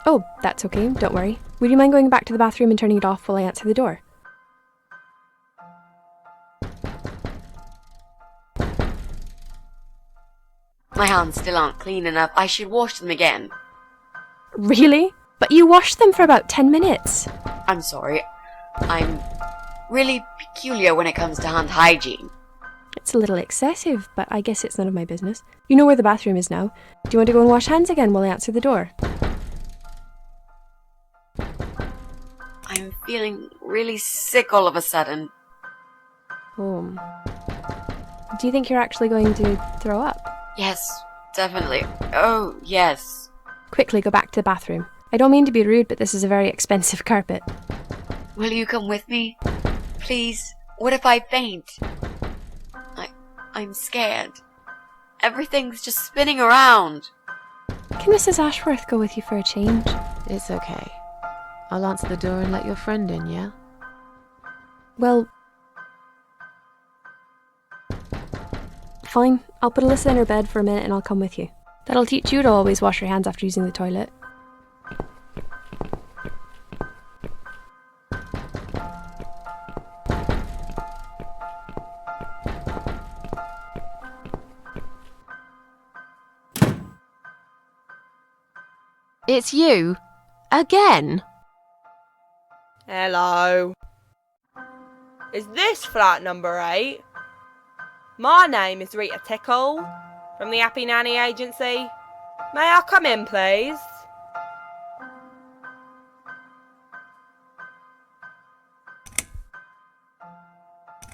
Oh, that's okay, don't worry. Would you mind going back to the bathroom and turning it off while I answer the door? My hands still aren't clean enough. I should wash them again. Really? But you washed them for about 10 minutes. I'm sorry. I'm really peculiar when it comes to hand hygiene. It's a little excessive, but I guess it's none of my business. You know where the bathroom is now. Do you want to go and wash hands again while I answer the door? I'm feeling really sick all of a sudden. Oh. Do you think you're actually going to throw up? Yes, definitely. Oh, yes. Quickly go back to the bathroom. I don't mean to be rude, but this is a very expensive carpet. Will you come with me? Please? What if I faint? I'm scared. Everything's just spinning around. Can Mrs. Ashworth go with you for a change? It's okay. I'll answer the door and let your friend in, yeah? Well... fine. I'll put Alyssa in her bed for a minute and I'll come with you. That'll teach you to always wash your hands after using the toilet. It's you? Again? Hello. Is this flat number 8? My name is Rita Tickle, from the Happy Nanny Agency. May I come in, please?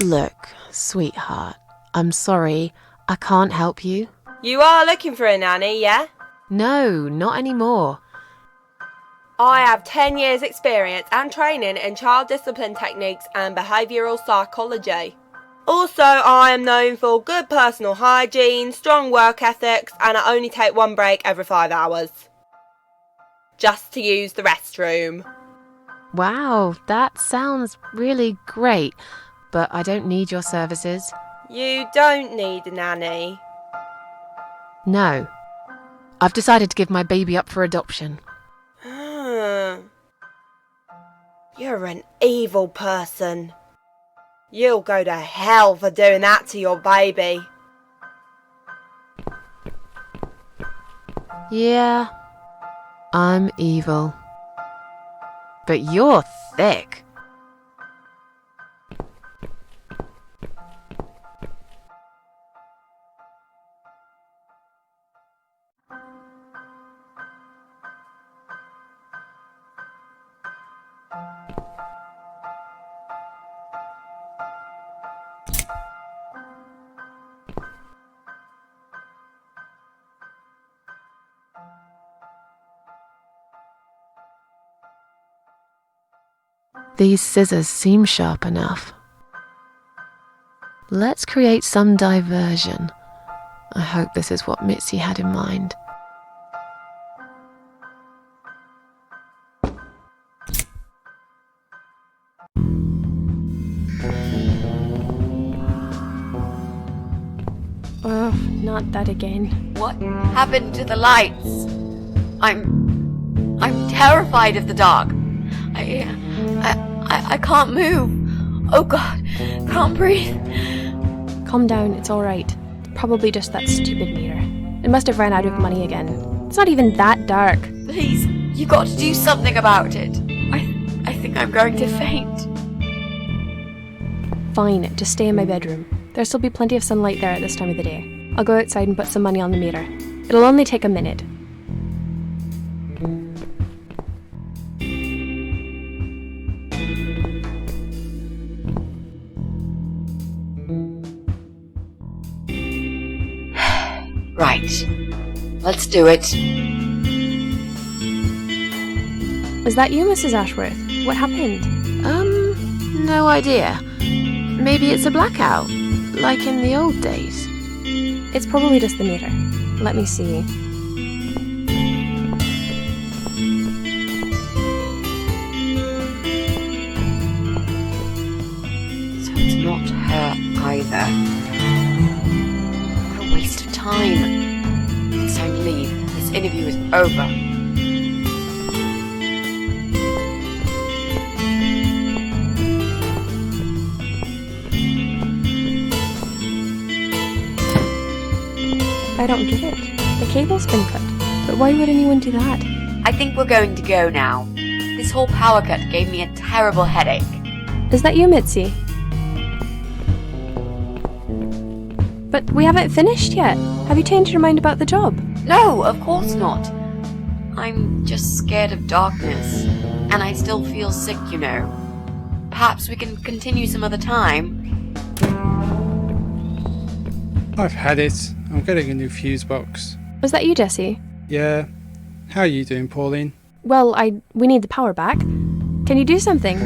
Look, sweetheart, I'm sorry, I can't help you. You are looking for a nanny, yeah? No, not anymore. I have 10 years experience and training in child discipline techniques and behavioural psychology. Also, I am known for good personal hygiene, strong work ethics, and I only take one break every 5 hours. Just to use the restroom. Wow, that sounds really great, but I don't need your services. You don't need a nanny. No. I've decided to give my baby up for adoption. You're an evil person. You'll go to hell for doing that to your baby. Yeah, I'm evil. But you're thick. These scissors seem sharp enough. Let's create some diversion. I hope this is what Mitzi had in mind. Oh, not that again. What happened to the lights? I'm terrified of the dark. I can't move. Oh God, can't breathe. Calm down, it's alright. Probably just that stupid mirror. It must have ran out of money again. It's not even that dark. Please, you got to do something about it. I think I'm going to faint. Fine, just stay in my bedroom. There'll still be plenty of sunlight there at this time of the day. I'll go outside and put some money on the meter. It'll only take a minute. Right. Let's do it. Was that you, Mrs. Ashworth? What happened? No idea. Maybe it's a blackout, like in the old days. It's probably just the meter. Let me see. So it's not her either. What a waste of time. It's time to leave. This interview is over. I don't get it. The cable's been cut. But why would anyone do that? I think we're going to go now. This whole power cut gave me a terrible headache. Is that you, Mitzi? But we haven't finished yet. Have you changed your mind about the job? No, of course not. I'm just scared of darkness. And I still feel sick, you know. Perhaps we can continue some other time. I've had it. I'm getting a new fuse box. Was that you, Jessie? Yeah. How are you doing, Pauline? Well, we need the power back. Can you do something?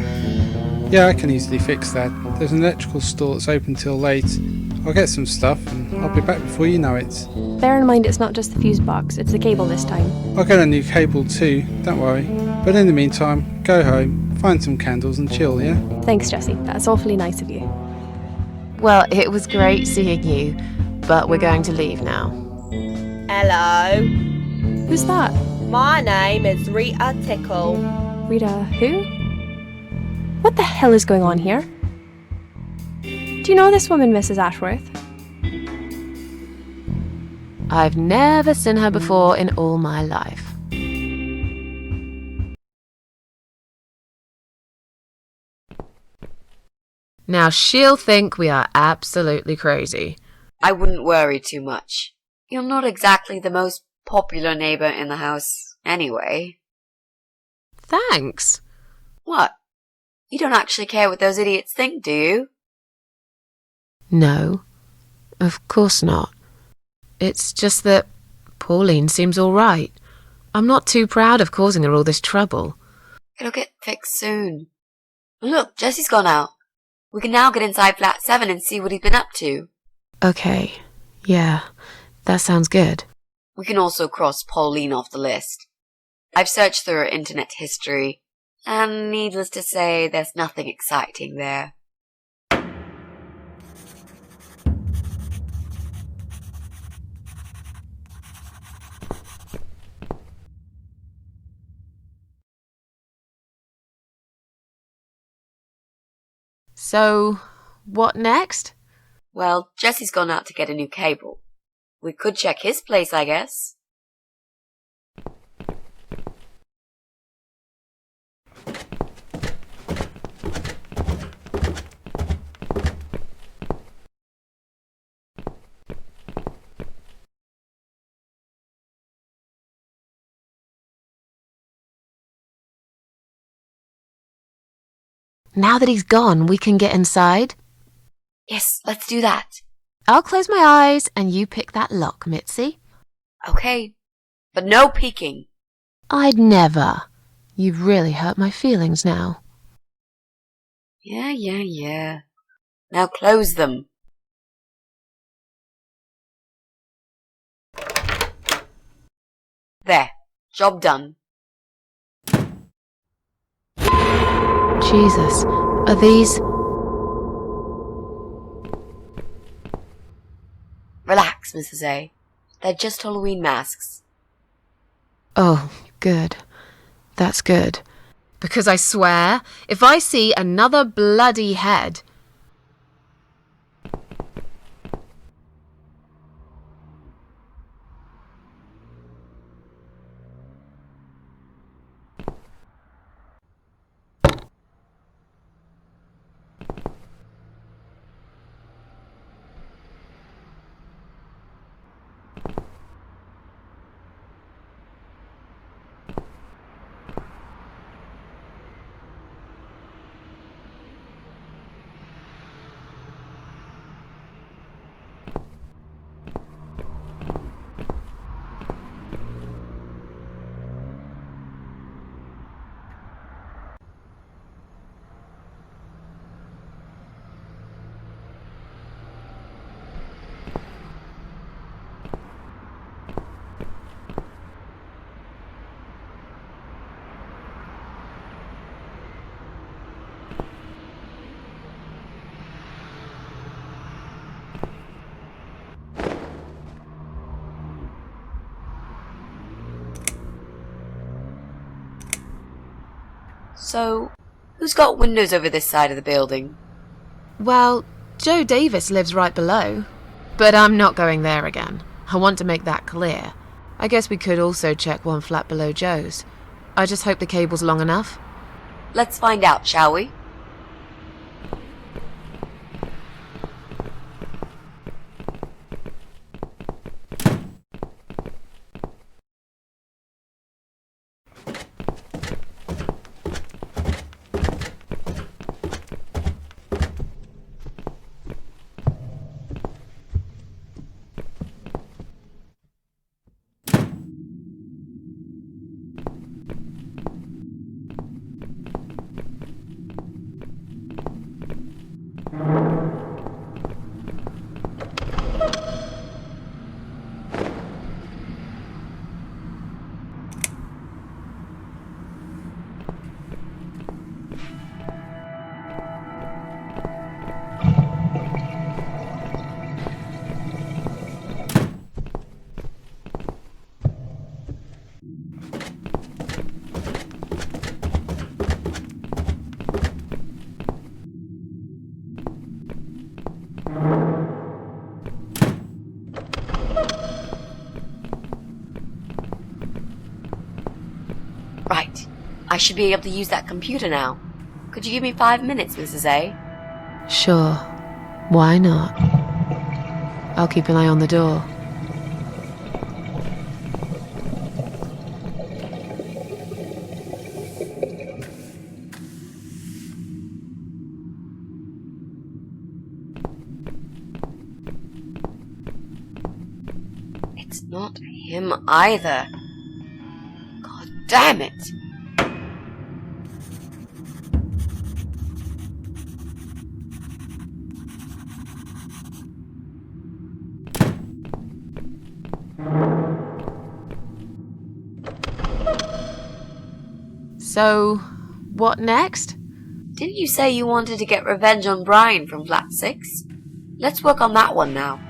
Yeah, I can easily fix that. There's an electrical store that's open till late. I'll get some stuff and I'll be back before you know it. Bear in mind it's not just the fuse box, it's the cable this time. I'll get a new cable too, don't worry. But in the meantime, go home, find some candles and chill, yeah? Thanks, Jessie. That's awfully nice of you. Well, it was great seeing you, but we're going to leave now. Hello. Who's that? My name is Rita Tickle. Rita who? What the hell is going on here? Do you know this woman, Mrs. Ashworth? I've never seen her before in all my life. Now she'll think we are absolutely crazy. I wouldn't worry too much. You're not exactly the most popular neighbor in the house, anyway. Thanks. What? You don't actually care what those idiots think, do you? No, of course not. It's just that Pauline seems all right. I'm not too proud of causing her all this trouble. It'll get fixed soon. Look, Jesse's gone out. We can now get inside flat 7 and see what he's been up to. Okay, yeah, that sounds good. We can also cross Pauline off the list. I've searched through her internet history, and needless to say, there's nothing exciting there. So, what next? Well, Jesse's gone out to get a new cable. We could check his place, I guess. Now that he's gone, we can get inside? Yes, let's do that. I'll close my eyes and you pick that lock, Mitzi. Okay, but no peeking. I'd never. You've really hurt my feelings now. Yeah. Now close them. There, job done. Jesus, are these... Relax, Mrs. A. They're just Halloween masks. Oh, good. That's good. Because I swear, if I see another bloody head... So, who's got windows over this side of the building? Well, Joe Davis lives right below. But I'm not going there again. I want to make that clear. I guess we could also check one flat below Joe's. I just hope the cable's long enough. Let's find out, shall we? Right. I should be able to use that computer now. Could you give me 5 minutes, Mrs. A? Sure. Why not? I'll keep an eye on the door. It's not him either. God damn it! So, what next? Didn't you say you wanted to get revenge on Brian from Flat 6? Let's work on that one now.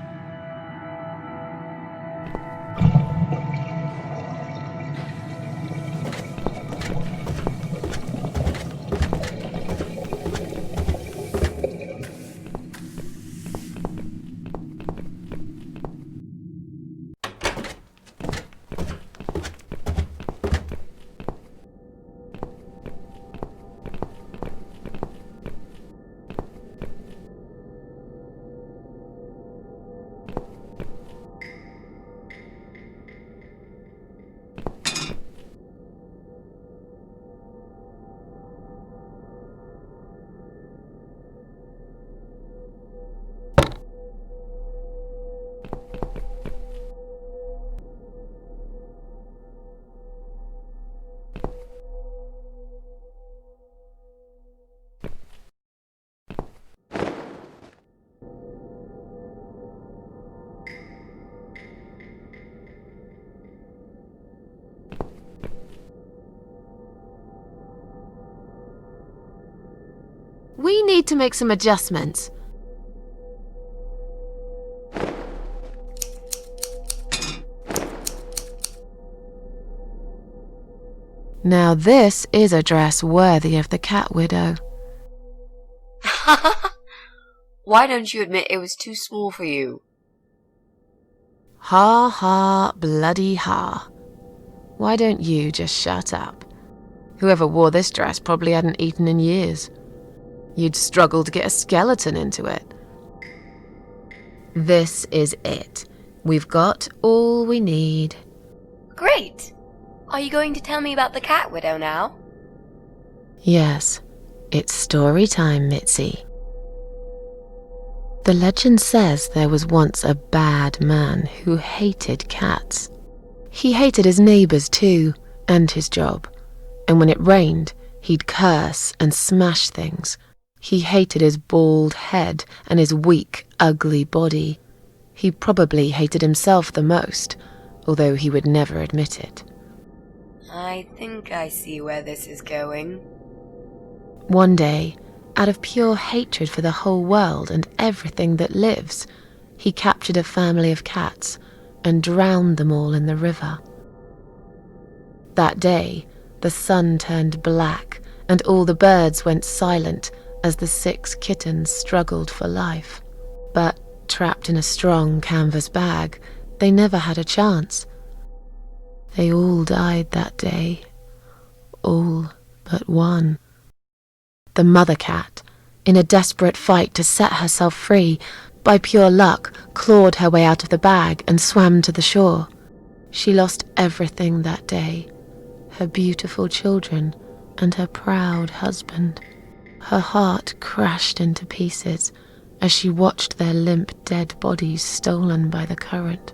We need to make some adjustments. Now this is a dress worthy of the cat widow. Why don't you admit it was too small for you? Ha ha, bloody ha. Why don't you just shut up? Whoever wore this dress probably hadn't eaten in years. You'd struggle to get a skeleton into it. This is it. We've got all we need. Great! Are you going to tell me about the cat widow now? Yes, it's story time, Mitzi. The legend says there was once a bad man who hated cats. He hated his neighbours too, and his job. And when it rained, he'd curse and smash things. He hated his bald head and his weak, ugly body. He probably hated himself the most, although he would never admit it. I think I see where this is going. One day, out of pure hatred for the whole world and everything that lives, he captured a family of cats and drowned them all in the river. That day, the sun turned black and all the birds went silent as the 6 kittens struggled for life. But trapped in a strong canvas bag, they never had a chance. They all died that day. All but one. The mother cat, in a desperate fight to set herself free, by pure luck clawed her way out of the bag and swam to the shore. She lost everything that day, her beautiful children and her proud husband. Her heart crashed into pieces as she watched their limp dead bodies stolen by the current.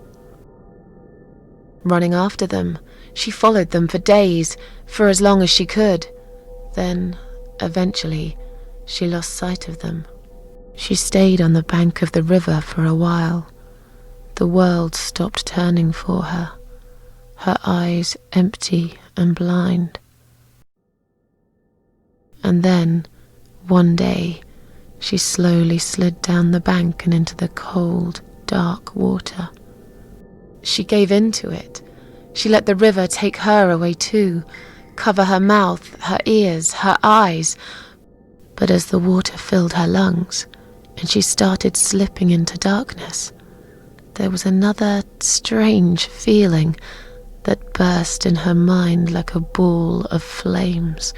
Running after them, she followed them for days, for as long as she could. Then, eventually, she lost sight of them. She stayed on the bank of the river for a while. The world stopped turning for her, her eyes empty and blind. And then, one day, she slowly slid down the bank and into the cold, dark water. She gave in to it. She let the river take her away too, cover her mouth, her ears, her eyes. But as the water filled her lungs and she started slipping into darkness, there was another strange feeling, that burst in her mind like a ball of flames.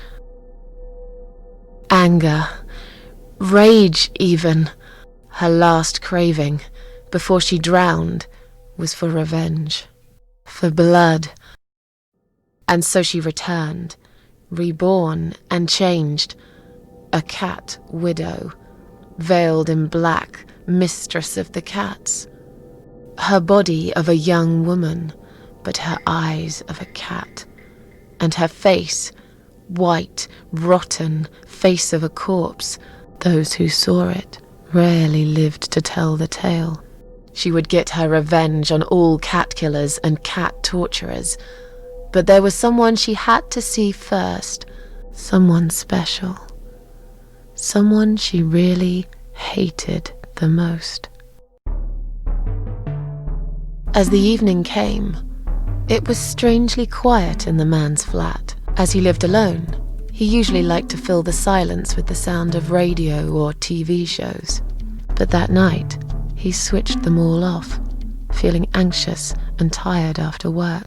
Anger, rage even, her last craving, before she drowned, was for revenge, for blood. And so she returned, reborn and changed, a cat widow, veiled in black, mistress of the cats. Her body of a young woman, but her eyes of a cat, and her face, white, rotten, face of a corpse. Those who saw it rarely lived to tell the tale. She would get her revenge on all cat killers and cat torturers, but there was someone she had to see first, someone special, someone she really hated the most. As the evening came, it was strangely quiet in the man's flat. As he lived alone, he usually liked to fill the silence with the sound of radio or TV shows. But that night, he switched them all off, feeling anxious and tired after work.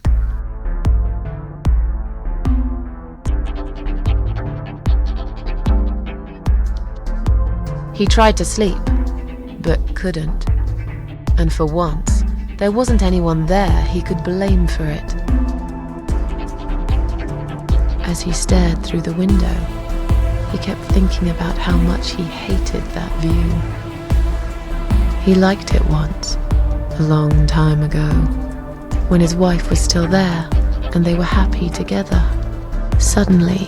He tried to sleep, but couldn't. And for once, there wasn't anyone there he could blame for it. As he stared through the window, he kept thinking about how much he hated that view. He liked it once, a long time ago, when his wife was still there and they were happy together. Suddenly,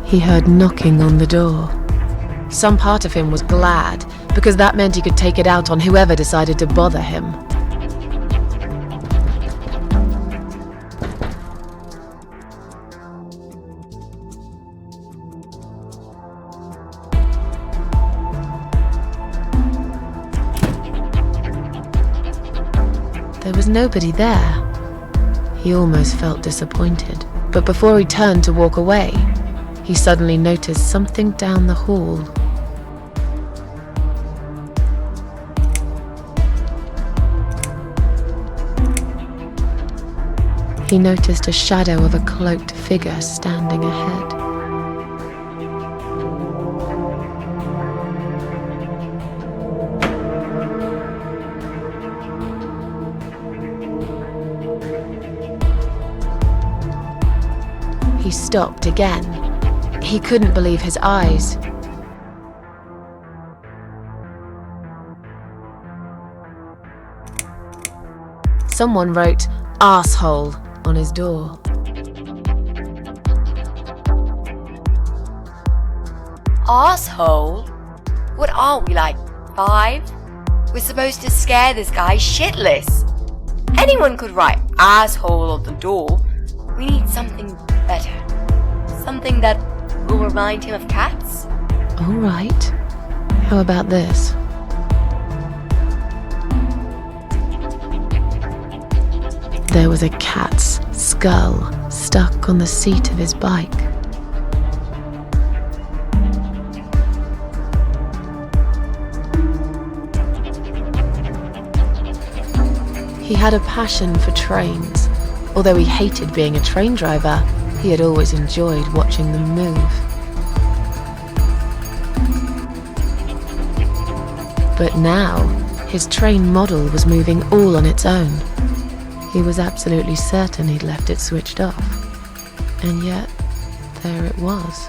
he heard knocking on the door. Some part of him was glad, because that meant he could take it out on whoever decided to bother him. There was nobody there. He almost felt disappointed, but before he turned to walk away, he suddenly noticed something down the hall. He noticed a shadow of a cloaked figure standing ahead. He stopped again. He couldn't believe his eyes. Someone wrote "asshole" on his door. Asshole? What are we, like 5? We're supposed to scare this guy shitless. Anyone could write asshole on the door. We need something better. Something that will remind him of cats. All right. How about this? There was a cat's skull stuck on the seat of his bike. He had a passion for trains. Although he hated being a train driver, he had always enjoyed watching them move. But now, his train model was moving all on its own. He was absolutely certain he'd left it switched off. And yet, there it was,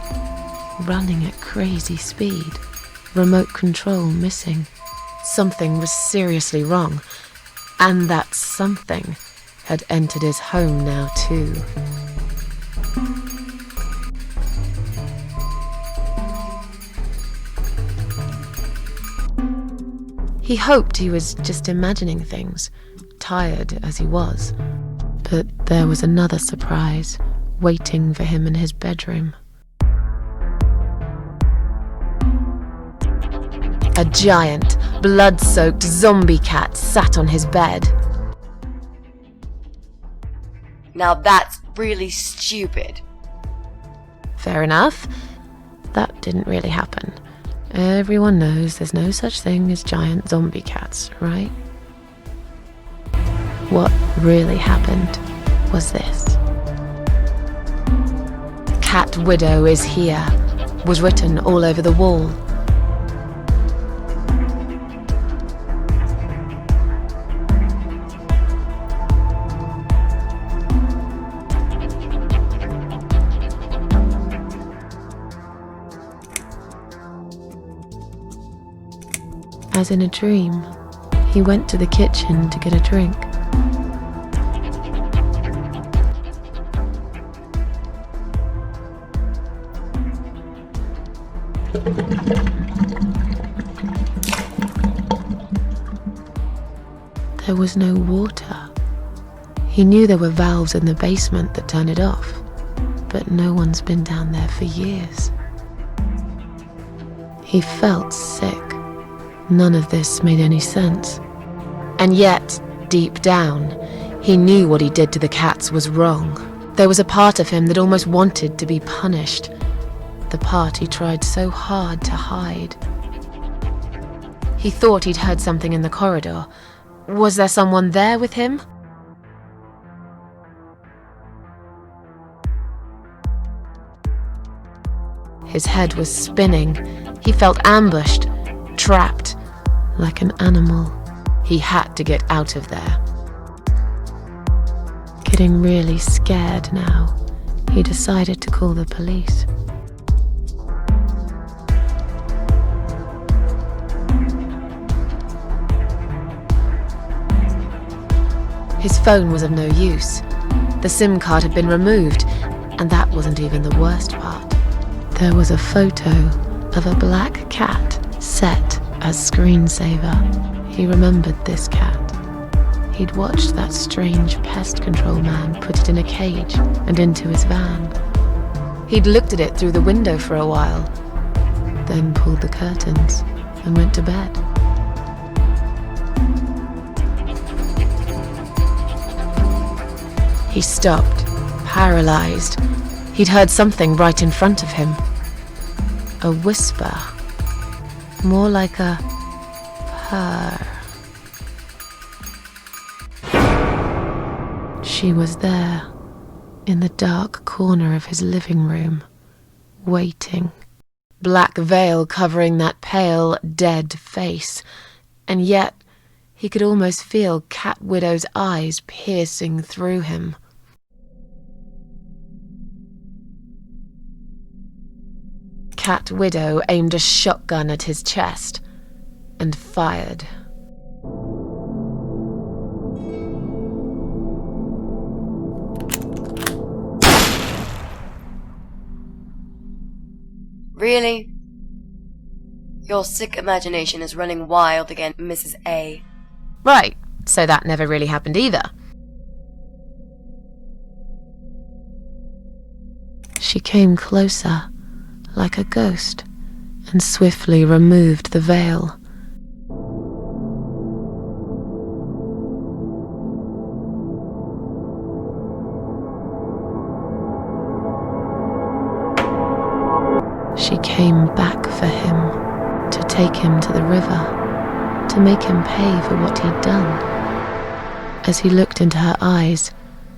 running at crazy speed, remote control missing. Something was seriously wrong, and that something had entered his home now too. He hoped he was just imagining things, tired as he was. But there was another surprise waiting for him in his bedroom. A giant, blood-soaked zombie cat sat on his bed. Now that's really stupid. Fair enough. That didn't really happen. Everyone knows there's no such thing as giant zombie cats, right? What really happened was this? "Cat Widow is here" was written all over the wall. As in a dream, he went to the kitchen to get a drink. There was no water. He knew there were valves in the basement that turned it off, but no one's been down there for years. He felt sick. None of this made any sense. And yet, deep down, he knew what he did to the cats was wrong. There was a part of him that almost wanted to be punished. The part he tried so hard to hide. He thought he'd heard something in the corridor. Was there someone there with him? His head was spinning. He felt ambushed, trapped, like an animal. He had to get out of there. Getting really scared now, he decided to call the police. His phone was of no use. The SIM card had been removed, and that wasn't even the worst part. There was a photo of a black cat set as screensaver. He remembered this cat. He'd watched that strange pest control man put it in a cage and into his van. He'd looked at it through the window for a while, then pulled the curtains and went to bed. He stopped, paralyzed. He'd heard something right in front of him. A whisper. More like a purr. She was there, in the dark corner of his living room, waiting. Black veil covering that pale, dead face, and yet he could almost feel Cat Widow's eyes piercing through him. Cat Widow aimed a shotgun at his chest and fired. Really? Your sick imagination is running wild again, Mrs. A. Right, so that never really happened either. She came closer, like a ghost, and swiftly removed the veil. She came back for him, to take him to the river, to make him pay for what he'd done. As he looked into her eyes,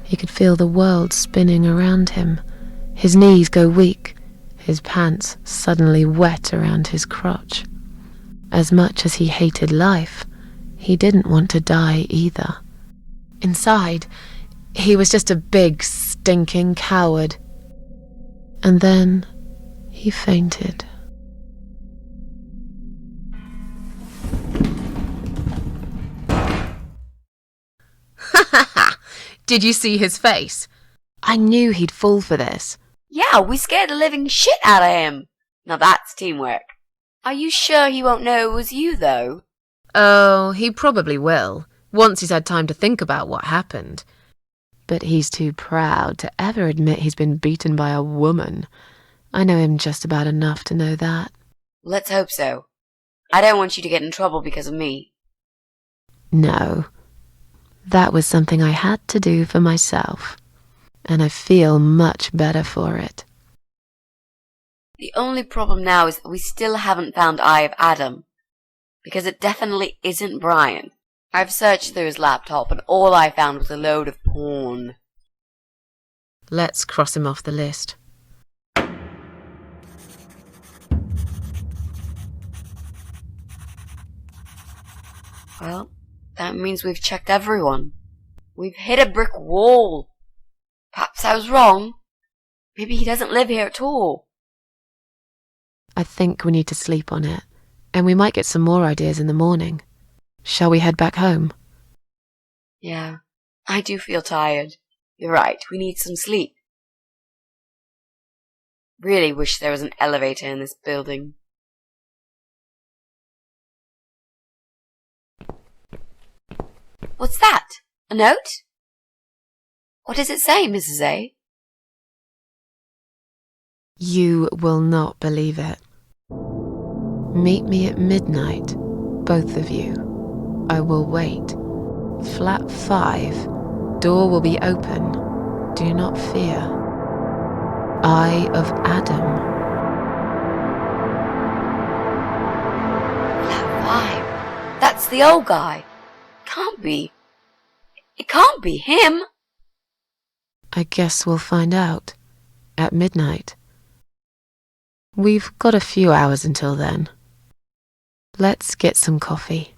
he could feel the world spinning around him, his knees go weak, his pants suddenly wet around his crotch. As much as he hated life, he didn't want to die either. Inside, he was just a big, stinking coward. And then he fainted. Did you see his face? I knew he'd fall for this. Yeah, we scared the living shit out of him. Now that's teamwork. Are you sure he won't know it was you, though? Oh, he probably will, once he's had time to think about what happened. But he's too proud to ever admit he's been beaten by a woman. I know him just about enough to know that. Let's hope so. I don't want you to get in trouble because of me. No. That was something I had to do for myself. And I feel much better for it. The only problem now is that we still haven't found Eye of Adam. Because it definitely isn't Brian. I've searched through his laptop and all I found was a load of porn. Let's cross him off the list. Well, that means we've checked everyone. We've hit a brick wall. Perhaps I was wrong. Maybe he doesn't live here at all. I think we need to sleep on it, and we might get some more ideas in the morning. Shall we head back home? Yeah, I do feel tired. You're right, we need some sleep. Really wish there was an elevator in this building. What's that? A note? What does it say, Mrs. A? You will not believe it. Meet me at midnight, both of you. I will wait. Flat 5. Door will be open. Do not fear. Eye of Adam. Flat 5. That's the old guy. Can't be. It can't be him. I guess we'll find out. At midnight. We've got a few hours until then. Let's get some coffee.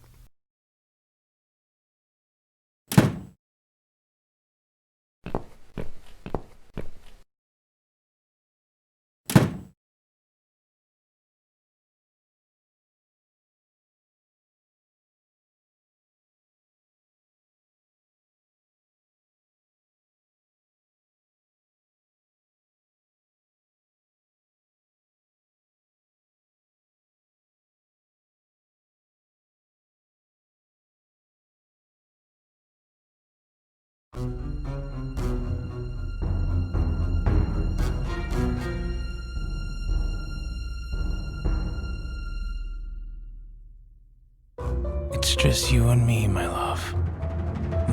It's just you and me, my love.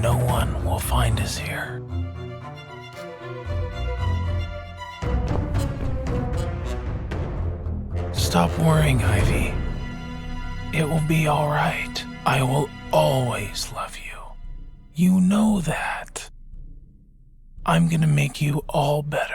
No one will find us here. Stop worrying, Ivy. It will be all right. I will always love you. You know that. I'm gonna make you all better.